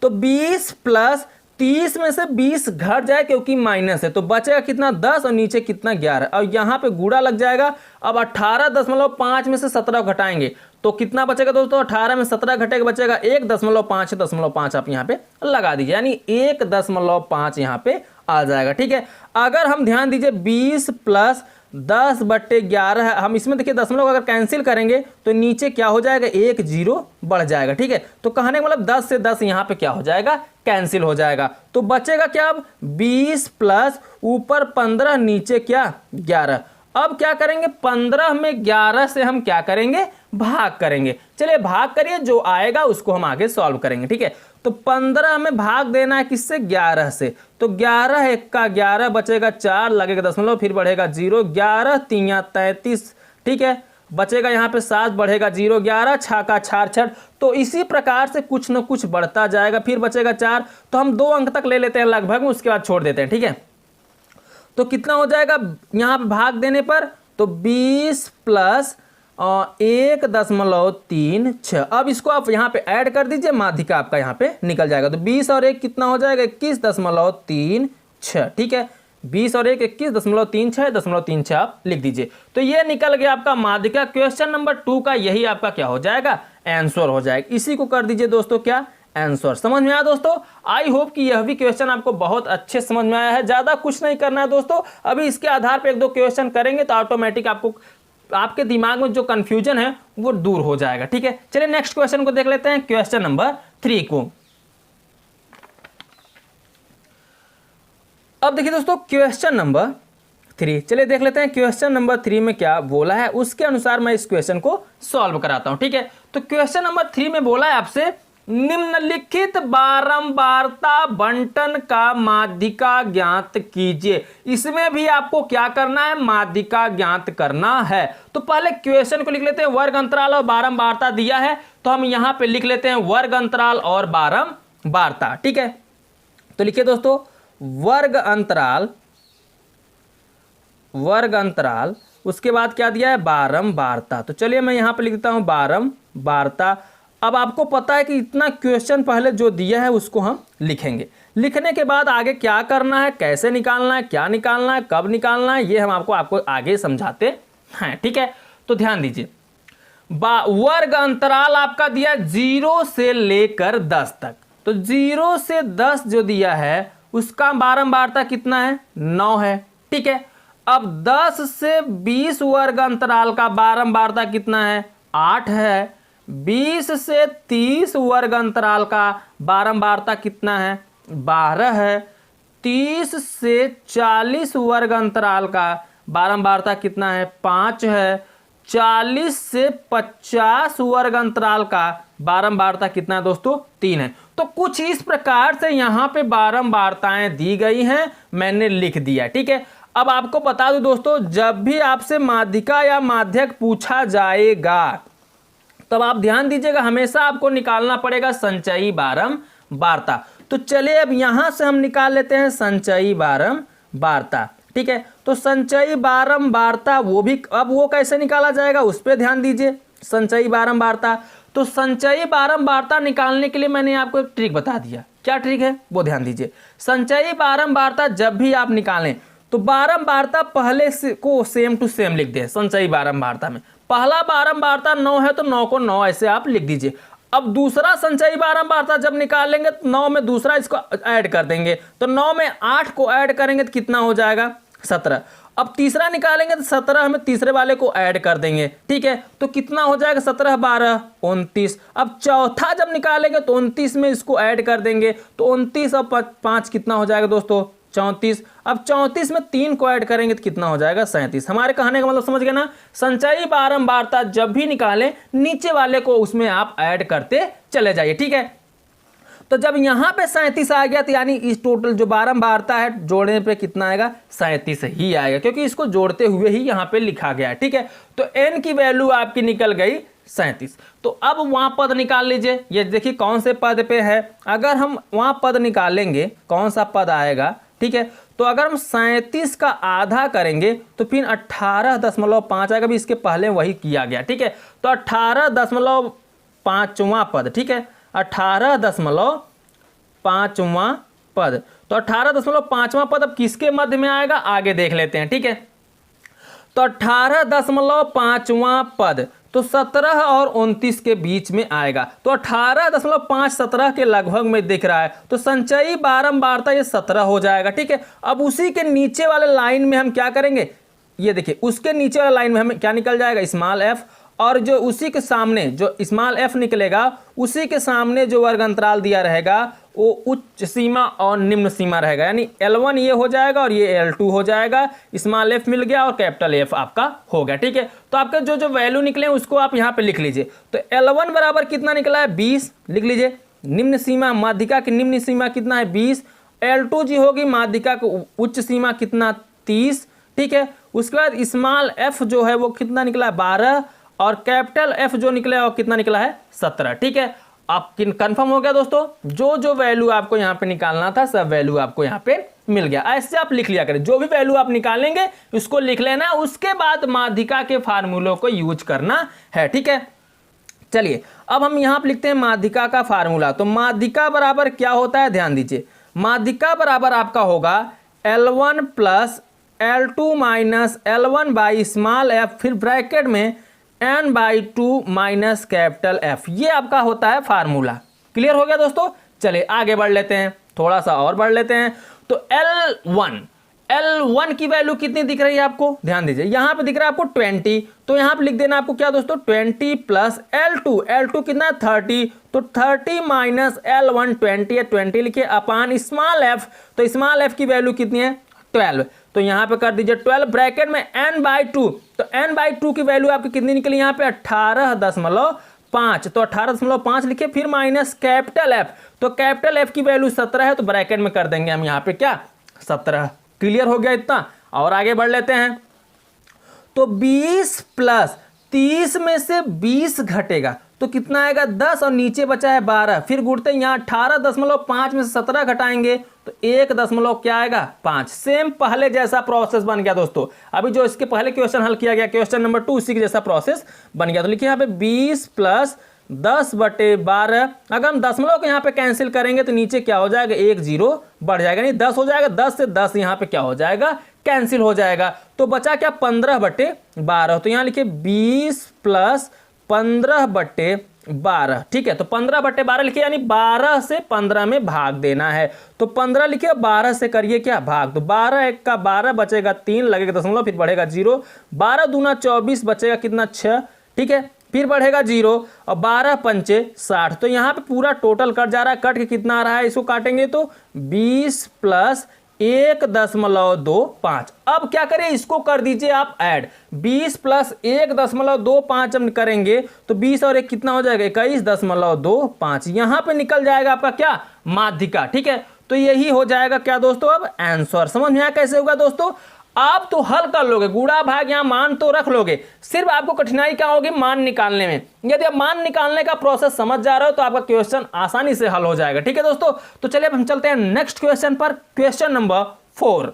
तो 20 प्लस 30 में से 20 घट जाए क्योंकि माइनस है, तो बचेगा कितना 10 और नीचे कितना 11, और यहाँ पे गुणा लग जाएगा। अब 18.5 में से 17 घटाएंगे तो कितना बचेगा दोस्तों, 18 में 17 घटेगा, बचेगा 1.5 आप यहाँ पे लगा दीजिए, यानी 1.5 यहाँ पे आ जाएगा। ठीक है, अगर हम ध्यान दीजिए 20 प्लस 10/11 है, हम इसमें देखिए दशमलव अगर कैंसिल करेंगे तो नीचे क्या हो जाएगा, 1 0 बढ़ जाएगा। ठीक है, तो कहने का मतलब 10 से 10 यहाँ पे क्या हो जाएगा, कैंसिल हो जाएगा, तो बचेगा क्या, अब 20 प्लस ऊपर 15 नीचे क्या 11। अब क्या करेंगे, 15 में 11 से हम क्या करेंगे, भाग करेंगे। चलिए भाग करिए, जो आएगा उसको हम आगे सॉल्व करेंगे। ठीक है, तो 15 में भाग देना है किससे, 11 से, तो 11 1 का 11 बचेगा 4, लगेगा दशमलव, फिर बढ़ेगा 0, 11 3 33। ठीक है, बचेगा यहाँ पे 7, बढ़ेगा 0, 11 6 का 6, तो इसी प्रकार से कुछ न कुछ बढ़ता जाएगा, फिर बचेगा 4, तो हम 2 अंक तक ले लेते हैं लगभग में, उसके बाद छोड़ देते हैं। ठीक है, तो कितना हो जाएगा यहाँ पे भाग देने पर, तो 20 प्लस 1.36। अब इसको आप यहाँ पे ऐड कर दीजिए, माध्यिका आपका यहाँ पे निकल जाएगा, तो 20 और 1 कितना हो जाएगा, 21.36। ठीक है, 20 और 1 21.36 आप लिख दीजिए, तो ये निकल गया आपका माध्यिका। क्वेश्चन नंबर 2 का यही आपका क्या हो जाएगा, आंसर हो जाएगा। इसी को कर दीजिए दोस्तों क्या, आंसर। समझ में आया दोस्तों। आई होप कि यह भी क्वेश्चन आपको बहुत अच्छे समझ में आया है। ज़्यादा कुछ नहीं करना है दोस्तों, अभी इसके आधार पर 1-2 क्वेश्चन करेंगे तो ऑटोमेटिक आपको आपके दिमाग में जो कंफ्यूजन है वो दूर हो जाएगा। ठीक है, चलिए नेक्स्ट क्वेश्चन को देख लेते हैं, क्वेश्चन नंबर 3 को। अब देखिए दोस्तों क्वेश्चन नंबर 3, चलिए देख लेते हैं क्वेश्चन नंबर 3 में क्या बोला है, उसके अनुसार मैं इस क्वेश्चन को सॉल्व कराता हूं। ठीक है, तो क्वेश्चन नंबर 3 में बोला है आपसे, निम्नलिखित बारंबारता बंटन का माध्यिका ज्ञात कीजिए। इसमें भी आपको क्या करना है, माध्यिका ज्ञात करना है। तो पहले क्वेश्चन को लिख लेते हैं, वर्ग अंतराल और बारंबारता दिया है, तो हम यहां पे लिख लेते हैं वर्ग अंतराल और बारंबारता। ठीक है, तो लिखिए दोस्तों वर्ग अंतराल, उसके बाद क्या दिया है, बारंबारता। तो चलिए मैं यहां पे लिख देता हूं बारंबारता। अब आपको पता है कि इतना क्वेश्चन पहले जो दिया है उसको हम लिखेंगे, लिखने के बाद आगे क्या करना है, कैसे निकालना है, क्या निकालना है, कब निकालना है, ये हम आपको आगे समझाते हैं। ठीक है, तो ध्यान दीजिए, वर्ग अंतराल आपका दिया 0 से लेकर 10 तक, तो 0 से 10 जो दिया है उसका बारंबारता कितना है, 9 है। ठीक है, अब 10 से 20 वर्ग अंतराल का बारंबारता कितना है, 8 है। 20 से 30 वर्ग अंतराल का बारंबारता कितना है, 12 है। 30 से 40 वर्ग अंतराल का बारंबारता कितना है 5 है। 40 से 50 वर्ग अंतराल का बारंबारता कितना है दोस्तों 3 है। तो कुछ इस प्रकार से यहाँ पे बारंबारताएं दी गई हैं, मैंने लिख दिया। ठीक है, अब आपको बता दूं दोस्तों, जब भी आपसे माध्यिका या माध्यक पूछा जाएगा तब आप ध्यान दीजिएगा, हमेशा आपको निकालना पड़ेगा संचयी बारंबारता। तो चलिए अब यहां से हम निकाल लेते हैं संचयी बारंबारता। ठीक है, तो संचयी बारंबारता वो कैसे निकाला जाएगा उस पर ध्यान दीजिए। संचयी बारंबारता, तो संचयी बारंबारता निकालने के लिए मैंने आपको एक ट्रिक बता दिया। क्या ट्रिक है वो ध्यान दीजिए। संचयी बारंबारता जब भी आप निकालें तो बारंबारता पहले से को सेम टू सेम लिख दें। संचयी बारंबारता में पहला बारंबारता 9 है तो 9 को 9 ऐसे आप लिख दीजिए। अब दूसरा संचयी बारंबारता जब निकालेंगे तो 9 में दूसरा इसको ऐड कर देंगे, तो 9 में 8 को ऐड करेंगे तो कितना हो जाएगा 17। अब तीसरा निकालेंगे तो 17 में तीसरे वाले को ऐड कर देंगे। ठीक है, तो कितना हो जाएगा 17 12 29। अब चौथा जब निकालेंगे तो 29 में इसको ऐड कर देंगे, तो 29 और 5 कितना हो जाएगा दोस्तों 34। अब 34 में 3 को ऐड करेंगे तो कितना हो जाएगा 37। हमारे कहने का मतलब समझ गए ना। संचयी बारंबारता जब भी निकालें नीचे वाले को उसमें आप ऐड करते चले जाइए। ठीक है, तो जब यहां पे 37 आ गया तो यानी इस टोटल जो बारंबारता है जोड़ने पे कितना आएगा 37 ही आएगा, क्योंकि इसको जोड़ते हुए ही यहां पे लिखा गया है। ठीक है, तो n की वैल्यू आपकी निकल गई 37। तो अब वहां पद निकाल लीजिए। ये देखिए कौन से पद पे है। अगर हम वहां पद निकालेंगे कौन सा पद आएगा, ठीक है, तो अगर हम 37 का आधा करेंगे तो फिर 18.5 आएगा। भी इसके पहले वही किया गया। ठीक है, तो 18.5वां पद। ठीक है, 18.5वां पद। तो 18.5वां पद अब किसके मध्य में आएगा आगे देख लेते हैं। ठीक है, तो 18.5वां पद तो 17 और 29 के बीच में आएगा। तो 18.5 17 के लगभग में दिख रहा है, तो संचयी बारंबारता ये 17 हो जाएगा। ठीक है, अब उसी के नीचे वाले लाइन में हम क्या करेंगे, ये देखिए उसके नीचे वाले लाइन में हमें क्या निकल जाएगा स्मॉल एफ, और जो उसी के सामने जो स्मॉल एफ निकलेगा उसी के सामने जो वर्ग अंतराल दिया रहेगा वो उच्च सीमा और निम्न सीमा रहेगा। यानी L1 ये हो जाएगा और ये L2 हो जाएगा। स्मॉल एफ मिल गया और कैपिटल एफ आपका हो गया। ठीक है, तो आपके जो जो वैल्यू निकले उसको आप यहाँ पे लिख लीजिए। तो L1 बराबर कितना निकला है 20 लिख लीजिए। निम्न सीमा माध्यिका की निम्न सीमा कितना है 20। L2 जी होगी माध्यिका की उच्च सीमा कितना 30। ठीक है, उसके बाद स्मॉल एफ जो है वो कितना निकला है 12 और कैपिटल एफ जो निकला है वो कितना निकला है 17। ठीक है, आप कंफर्म हो गया दोस्तों। जो जो वैल्यू आपको यहाँ पे निकालना था सब वैल्यू आपको यहाँ पे मिल गया। ऐसे आप लिख लिया करें, जो भी वैल्यू आप निकालेंगे उसको लिख लेना, उसके बाद माध्यिका के फार्मूलों को यूज करना है। ठीक है, चलिए अब हम यहाँ पे लिखते हैं माध्यिका का फार्मूला। तो माध्यिका बराबर क्या होता है ध्यान दीजिए। माध्यिका बराबर आपका होगा L1 plus L2 minus L1 by small F, फिर ब्रैकेट में n/2 माइनस कैपिटल एफ। ये आपका होता है फार्मूला। क्लियर हो गया दोस्तों। चलिए आगे बढ़ लेते हैं, थोड़ा सा और बढ़ लेते हैं। तो L1 की वैल्यू कितनी दिख रही है आपको ध्यान दीजिए। यहाँ पे दिख रहा है आपको 20, तो यहाँ पे लिख देना आपको क्या दोस्तों 20 प्लस L2 कितना है 30, तो 30 माइनस L1 20 है 20 लिखिए अपान स्मॉल एफ। तो स्मॉल एफ की वैल्यू कितनी है 12, तो यहाँ पे कर दीजिए 12 ब्रैकेट में n/2। तो n/2 की वैल्यू आपकी कितनी निकली यहाँ पे 18.5, तो 18.5 लिखिए, फिर माइनस कैपिटल एफ। तो कैपिटल एफ की वैल्यू 17 है, तो ब्रैकेट में कर देंगे हम यहाँ पे क्या 17। क्लियर हो गया इतना। और आगे बढ़ लेते हैं। तो 20 प्लस 30 में से 20 घटेगा तो कितना आएगा 10 और नीचे बचा है 12। फिर गुणते यहाँ 18.5 में से 17 घटाएंगे तो 1 क्या आएगा 5। सेम पहले जैसा प्रोसेस बन गया दोस्तों। अभी जो इसके पहले क्वेश्चन हल किया गया क्वेश्चन नंबर 2 उसी के जैसा प्रोसेस बन गया। तो लिखिए यहाँ पे 20 प्लस 10/12। अगर हम दशमलव को यहाँ पे कैंसिल करेंगे तो नीचे क्या हो जाएगा 1 0 बढ़ जाएगा, नहीं 10 हो जाएगा। 10 से 10 यहाँ पे क्या हो जाएगा कैंसिल हो जाएगा, तो बचा क्या 15/12। तो यहाँ लिखिए 20 प्लस 15/12। ठीक है, तो 15/12 लिखिए, यानी 12 से 15 में भाग देना है। तो 15 लिखिए 12 से करिए क्या भाग। तो 12 1 का 12 बचेगा 3 लगेगा दशमलव, फिर बढ़ेगा 0। 12 दूना 24 बचेगा कितना 6। ठीक है, फिर बढ़ेगा 0 और 12 पंचे 60। तो यहाँ पे पूरा टोटल कट जा रहा है। कट के कितना आ रहा है इसको काटेंगे तो 20 प्लस 1.25। अब क्या करें, इसको कर दीजिए आप ऐड। 20 प्लस 1.25 हम करेंगे तो 20 और 1 कितना हो जाएगा, 21.25। यहां पे निकल जाएगा आपका क्या, माध्यिका। ठीक है, तो यही हो जाएगा क्या दोस्तों, अब आंसर। समझ में आया कैसे होगा दोस्तों। आप तो हल कर लोगे, गुणा भाग यहां मान तो रख लोगे, सिर्फ आपको कठिनाई क्या होगी, मान निकालने में। यदि आप मान निकालने का प्रोसेस समझ जा रहे हो तो आपका क्वेश्चन आसानी से हल हो जाएगा। ठीक है दोस्तों, तो चलिए अब हम चलते हैं नेक्स्ट क्वेश्चन पर, क्वेश्चन नंबर 4।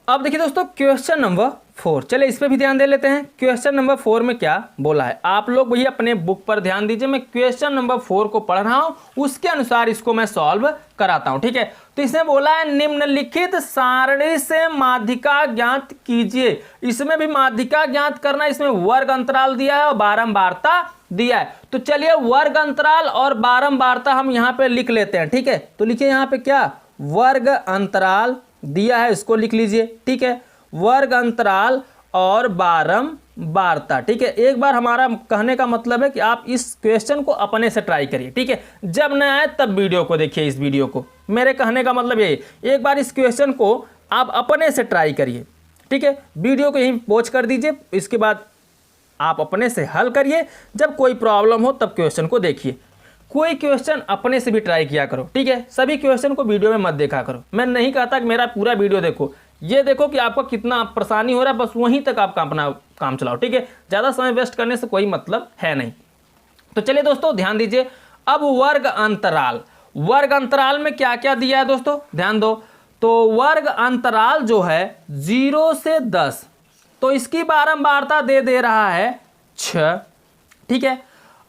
अब देखिए दोस्तों क्वेश्चन नंबर 4, चलिए इस पे भी ध्यान दे लेते हैं। क्वेश्चन नंबर 4 में क्या बोला है, आप लोग वही अपने बुक पर ध्यान दीजिए। मैं क्वेश्चन नंबर 4 को पढ़ रहा हूं, उसके अनुसार इसको मैं सॉल्व कराता हूं। ठीक है, तो इसमें बोला है निम्नलिखित सारणी से माध्यिका ज्ञात कीजिए। इसमें भी माध्यिका ज्ञात करना, इसमें वर्ग अंतराल दिया है और बारंबारता दिया है। तो चलिए वर्ग अंतराल और बारंबारता हम यहाँ पे लिख लेते हैं। ठीक है, तो लिखिए यहाँ पे क्या, वर्ग अंतराल दिया है, इसको लिख लीजिए। ठीक है, वर्ग अंतराल और बारंबारता। ठीक है, एक बार हमारा कहने का मतलब है कि आप इस क्वेश्चन को अपने से ट्राई करिए। ठीक है, जब न आए तब वीडियो को देखिए, इस वीडियो को, मेरे कहने का मतलब यही, एक बार इस क्वेश्चन को आप अपने से ट्राई करिए। ठीक है, वीडियो को यहीं पॉज कर दीजिए, इसके बाद आप अपने से हल करिए। जब कोई प्रॉब्लम हो तब क्वेश्चन को देखिए। कोई क्वेश्चन अपने से भी ट्राई किया करो। ठीक है, सभी क्वेश्चन को वीडियो में मत देखा करो। मैं नहीं कहता कि मेरा पूरा वीडियो देखो, ये देखो कि आपको कितना परेशानी हो रहा है, बस वहीं तक आप अपना काम चलाओ। ठीक है, ज़्यादा समय वेस्ट करने से कोई मतलब है नहीं। तो चलिए दोस्तों ध्यान दीजिए। अब वर्ग अंतराल, वर्ग अंतराल में क्या क्या दिया है दोस्तों, ध्यान दो। तो वर्ग अंतराल जो है 0 से 10, तो इसकी बारंबारता दे रहा है 6। ठीक है,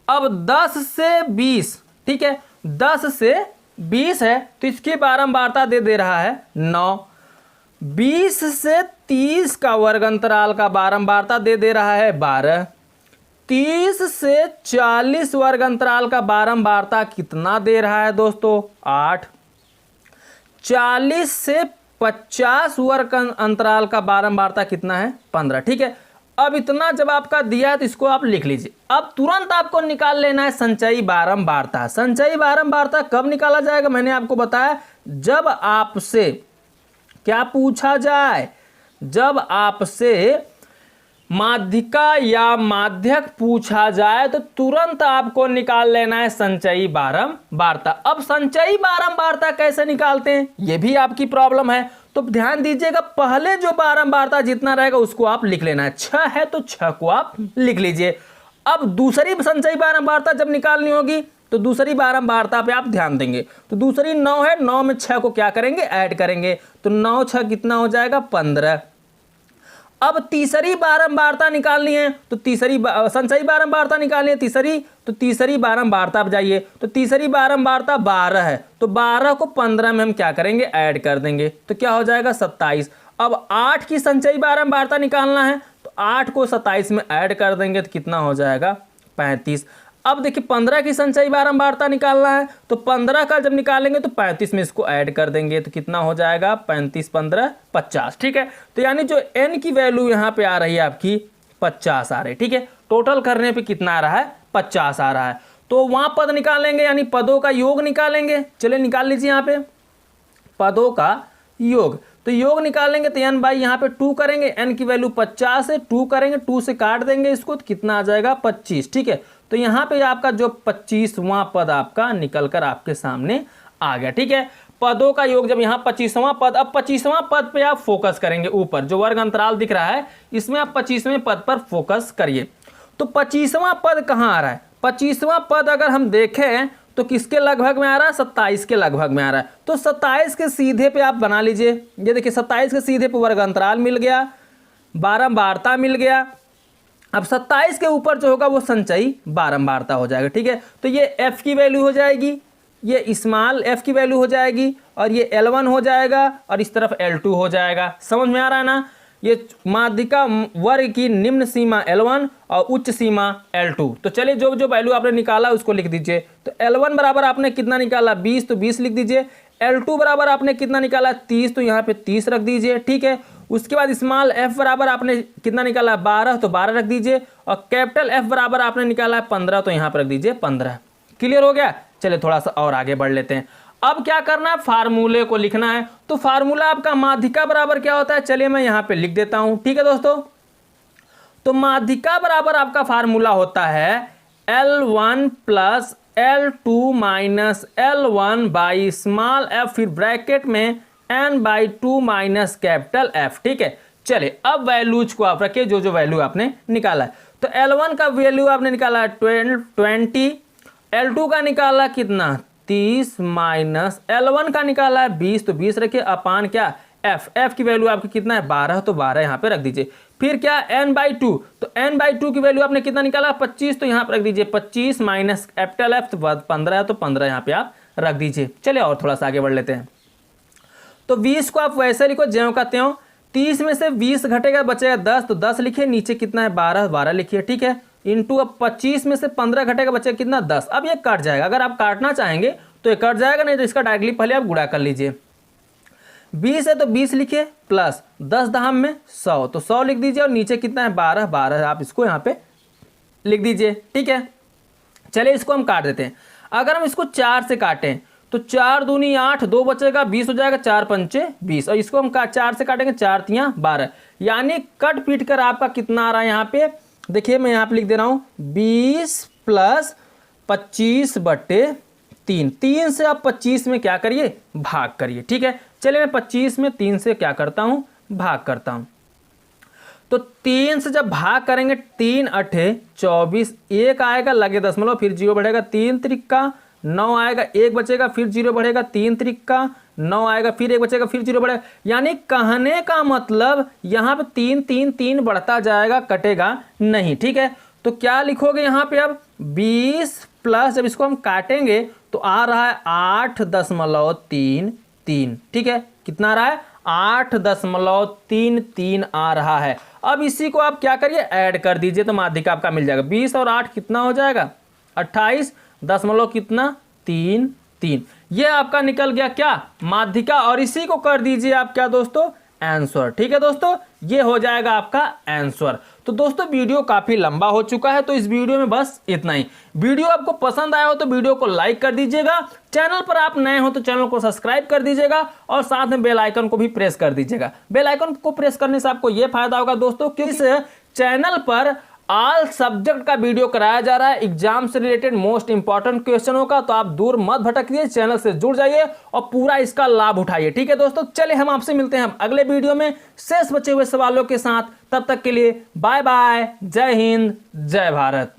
अब 10 से 20, ठीक है, 10 से 20 है तो इसकी बारंबारता दे रहा है 9। 20 से 30 का वर्ग अंतराल का बारंबारता दे रहा है 12। 30 से 40 वर्ग अंतराल का बारंबारता कितना दे रहा है दोस्तों, 8। 40 से 50 वर्ग अंतराल का बारंबारता कितना है, 15। ठीक है, अब इतना जब आपका दिया है तो इसको आप लिख लीजिए। अब तुरंत आपको निकाल लेना है संचयी बारंबारता। संचयी बारंबारता कब निकाला जाएगा, मैंने आपको बताया, जब आपसे क्या पूछा जाए, जब आपसे माध्यिका या माध्यक पूछा जाए तो तुरंत आपको निकाल लेना है संचयी बारंबारता। अब संचयी बारंबारता कैसे निकालते हैं, यह भी आपकी प्रॉब्लम है, तो ध्यान दीजिएगा। पहले जो बारंबारता जितना रहेगा उसको आप लिख लेना है। 6 है तो 6 को आप लिख लीजिए। अब दूसरी संचयी बारंबारता जब निकालनी होगी तो दूसरी बारंबारता पे आप ध्यान देंगे। तो दूसरी 9 है, 9 में 6 को क्या करेंगे, ऐड करेंगे, तो 9 6 कितना हो जाएगा, 15। अब तीसरी बारंबारता निकालनी है, तो तीसरी संचयी बारंबारता निकालनी है तीसरी, तो तीसरी बारंबारता पर जाइए, तो तीसरी बारंबारता 12 है, तो 12 को 15 में हम क्या करेंगे, ऐड कर देंगे, तो क्या हो जाएगा 27। अब 8 की संचयी बारंबारता निकालना है, तो 8 को 27 में ऐड कर देंगे तो कितना हो जाएगा, 35। अब देखिए 15 की संचयी बारंबारता निकालना है, तो 15 का जब निकालेंगे तो 35 में इसको ऐड कर देंगे तो कितना हो जाएगा, 35 15 50। ठीक है, तो यानी जो n की वैल्यू यहाँ पे आ रही है आपकी 50 आ रही है। ठीक है, टोटल करने पे कितना आ रहा है, 50 आ रहा है। तो वहाँ पद निकालेंगे, यानी पदों का योग निकालेंगे। चलिए निकाल लीजिए यहाँ पे पदों का योग। तो योग निकालेंगे तो n बाई यहाँ पे 2 करेंगे, n की वैल्यू 50 है, 2 करेंगे, 2 से काट देंगे इसको तो कितना आ जाएगा, 25। ठीक है, तो यहाँ पे आपका जो 25वां पद आपका निकल कर आपके सामने आ गया। ठीक है, पदों का योग जब यहाँ 25वां पद, अब 25वां पद पे आप फोकस करेंगे, ऊपर जो वर्ग अंतराल दिख रहा है इसमें आप 25वें पद पर फोकस करिए। तो 25वां पद कहाँ आ रहा है, 25वां पद अगर हम देखें तो किसके लगभग में आ रहा है, 27 के लगभग में आ रहा है। तो 27 के सीधे पे आप बना लीजिए, ये देखिए 27 के सीधे पे वर्ग अंतराल मिल गया, बारंबारता मिल गया। अब 27 के ऊपर जो होगा वो संचयी बारंबारता हो जाएगा। ठीक है, तो ये f की वैल्यू हो जाएगी, ये स्मॉल f की वैल्यू हो जाएगी, और ये L1 हो जाएगा, और इस तरफ L2 हो जाएगा। समझ में आ रहा है ना, ये माध्यिका वर्ग की निम्न सीमा L1 और उच्च सीमा L2। तो चलिए जो जो वैल्यू आपने निकाला उसको लिख दीजिए। तो L1 बराबर आपने कितना निकाला, 20, तो 20 लिख दीजिए। L2 बराबर आपने कितना निकाला, 30, तो यहाँ पे 30 रख दीजिए। ठीक है, उसके बाद स्मॉल f बराबर आपने कितना निकाला, 12, तो 12 रख दीजिए, और कैपिटल F बराबर आपने निकाला 15, तो यहाँ पर रख दीजिए 15। क्लियर हो गया। चलिए थोड़ा सा और आगे बढ़ लेते हैं। अब क्या करना है, फार्मूले को लिखना है। तो फार्मूला आपका माध्यिका बराबर क्या होता है, चलिए मैं यहां पे लिख देता हूं, ठीक है दोस्तों। तो माध्यिका बराबर आपका फार्मूला होता है L1 plus L2 minus L1 by small f, फिर ब्रैकेट में n/2 माइनस कैपिटल F, ठीक है। चलिए अब वैल्यूज को आप रखिए, जो जो वैल्यू आपने निकाला है। तो L1 का वैल्यू आपने निकाला 20, L2 का निकाला कितना 30 माइनस L1 का निकाला है 20, तो 20 रखिए अपान क्या f की वैल्यू आपकी कितना है 12, तो 12 यहाँ पे रख दीजिए। फिर क्या n/2, तो n/2 की वैल्यू आपने कितना निकाला 25, तो यहाँ पे रख दीजिए 25 माइनस कैपिटल F, तो 15 है, तो 15 यहाँ पे आप रख दीजिए। चलिए और थोड़ा सा आगे बढ़ लेते हैं। तो 20 को आप वैसे लिखो ज्यों का त्यों, 30 में से 20 घटेगा बचेगा 10, तो 10 लिखिए, नीचे कितना है 12 लिखिए, ठीक है। इंटू अब 25 में से 15 घटेगा बचेगा कितना 10। अब ये कट जाएगा, अगर आप काटना चाहेंगे तो ये कट जाएगा, नहीं तो इसका डायरेक्टली पहले आप गुणा कर लीजिए। 20 है तो 20 लिखिए, प्लस 10 दहम में 100, तो 100 लिख दीजिए, और नीचे कितना है 12 आप इसको यहाँ पे लिख दीजिए, ठीक है। चलिए इसको हम काट देते हैं। अगर हम इसको 4 से काटें तो 4 दूनी 8, 2 बचेगा 20 हो जाएगा, 4 पंचे 20, और इसको हम 4 से काटेंगे 4 तियां 12, यानी कट पीट कर आपका कितना आ रहा है यहाँ पे, देखिए मैं यहाँ पे लिख दे रहा हूँ 20 प्लस 25/3, 3 से आप 25 में क्या करिए भाग करिए, ठीक है। चलिए मैं 25 में 3 से क्या करता हूँ भाग करता हूँ। तो 3 से जब भाग करेंगे 3 8 24, 1 आएगा लगे दशमलव, फिर 0 बढ़ेगा, 3 त्रिका 9 आएगा, 1 बचेगा, फिर 0 बढ़ेगा, 3 त्रिका 9 आएगा, फिर 1 बचेगा, फिर 0 बढ़ेगा। यानी कहने का मतलब यहाँ पे 3 3 3 बढ़ता जाएगा, कटेगा नहीं, ठीक है। तो क्या लिखोगे यहाँ पे अब 20 प्लस, जब इसको हम काटेंगे तो आ रहा है 8.33, ठीक है। कितना आ रहा है 8.33 आ रहा है। अब इसी को आप क्या करिए ऐड कर दीजिए, तो माध्यिका आपका मिल जाएगा। 20 और 8 कितना हो जाएगा 28 दशमलव कितना 3, ये आपका निकल गया क्या माध्यिका, और इसी को कर दीजिए आप क्या दोस्तों आंसर, ठीक है दोस्तों, ये हो जाएगा आपका आंसर। तो दोस्तों वीडियो काफी लंबा हो चुका है, तो इस वीडियो में बस इतना ही। वीडियो आपको पसंद आया हो तो वीडियो को लाइक कर दीजिएगा, चैनल पर आप नए हो तो चैनल को सब्सक्राइब कर दीजिएगा, और साथ में बेल आइकन को भी प्रेस कर दीजिएगा। बेल आइकन को प्रेस करने से आपको यह फायदा होगा दोस्तों कि इस चैनल पर ऑल सब्जेक्ट का वीडियो कराया जा रहा है, एग्जाम से रिलेटेड मोस्ट इंपॉर्टेंट क्वेश्चनों का। तो आप दूर मत भटकिए, चैनल से जुड़ जाइए और पूरा इसका लाभ उठाइए, ठीक है दोस्तों। चलिए हम आपसे मिलते हैं अगले वीडियो में शेष बचे हुए सवालों के साथ। तब तक के लिए बाय बाय, जय हिंद, जय भारत।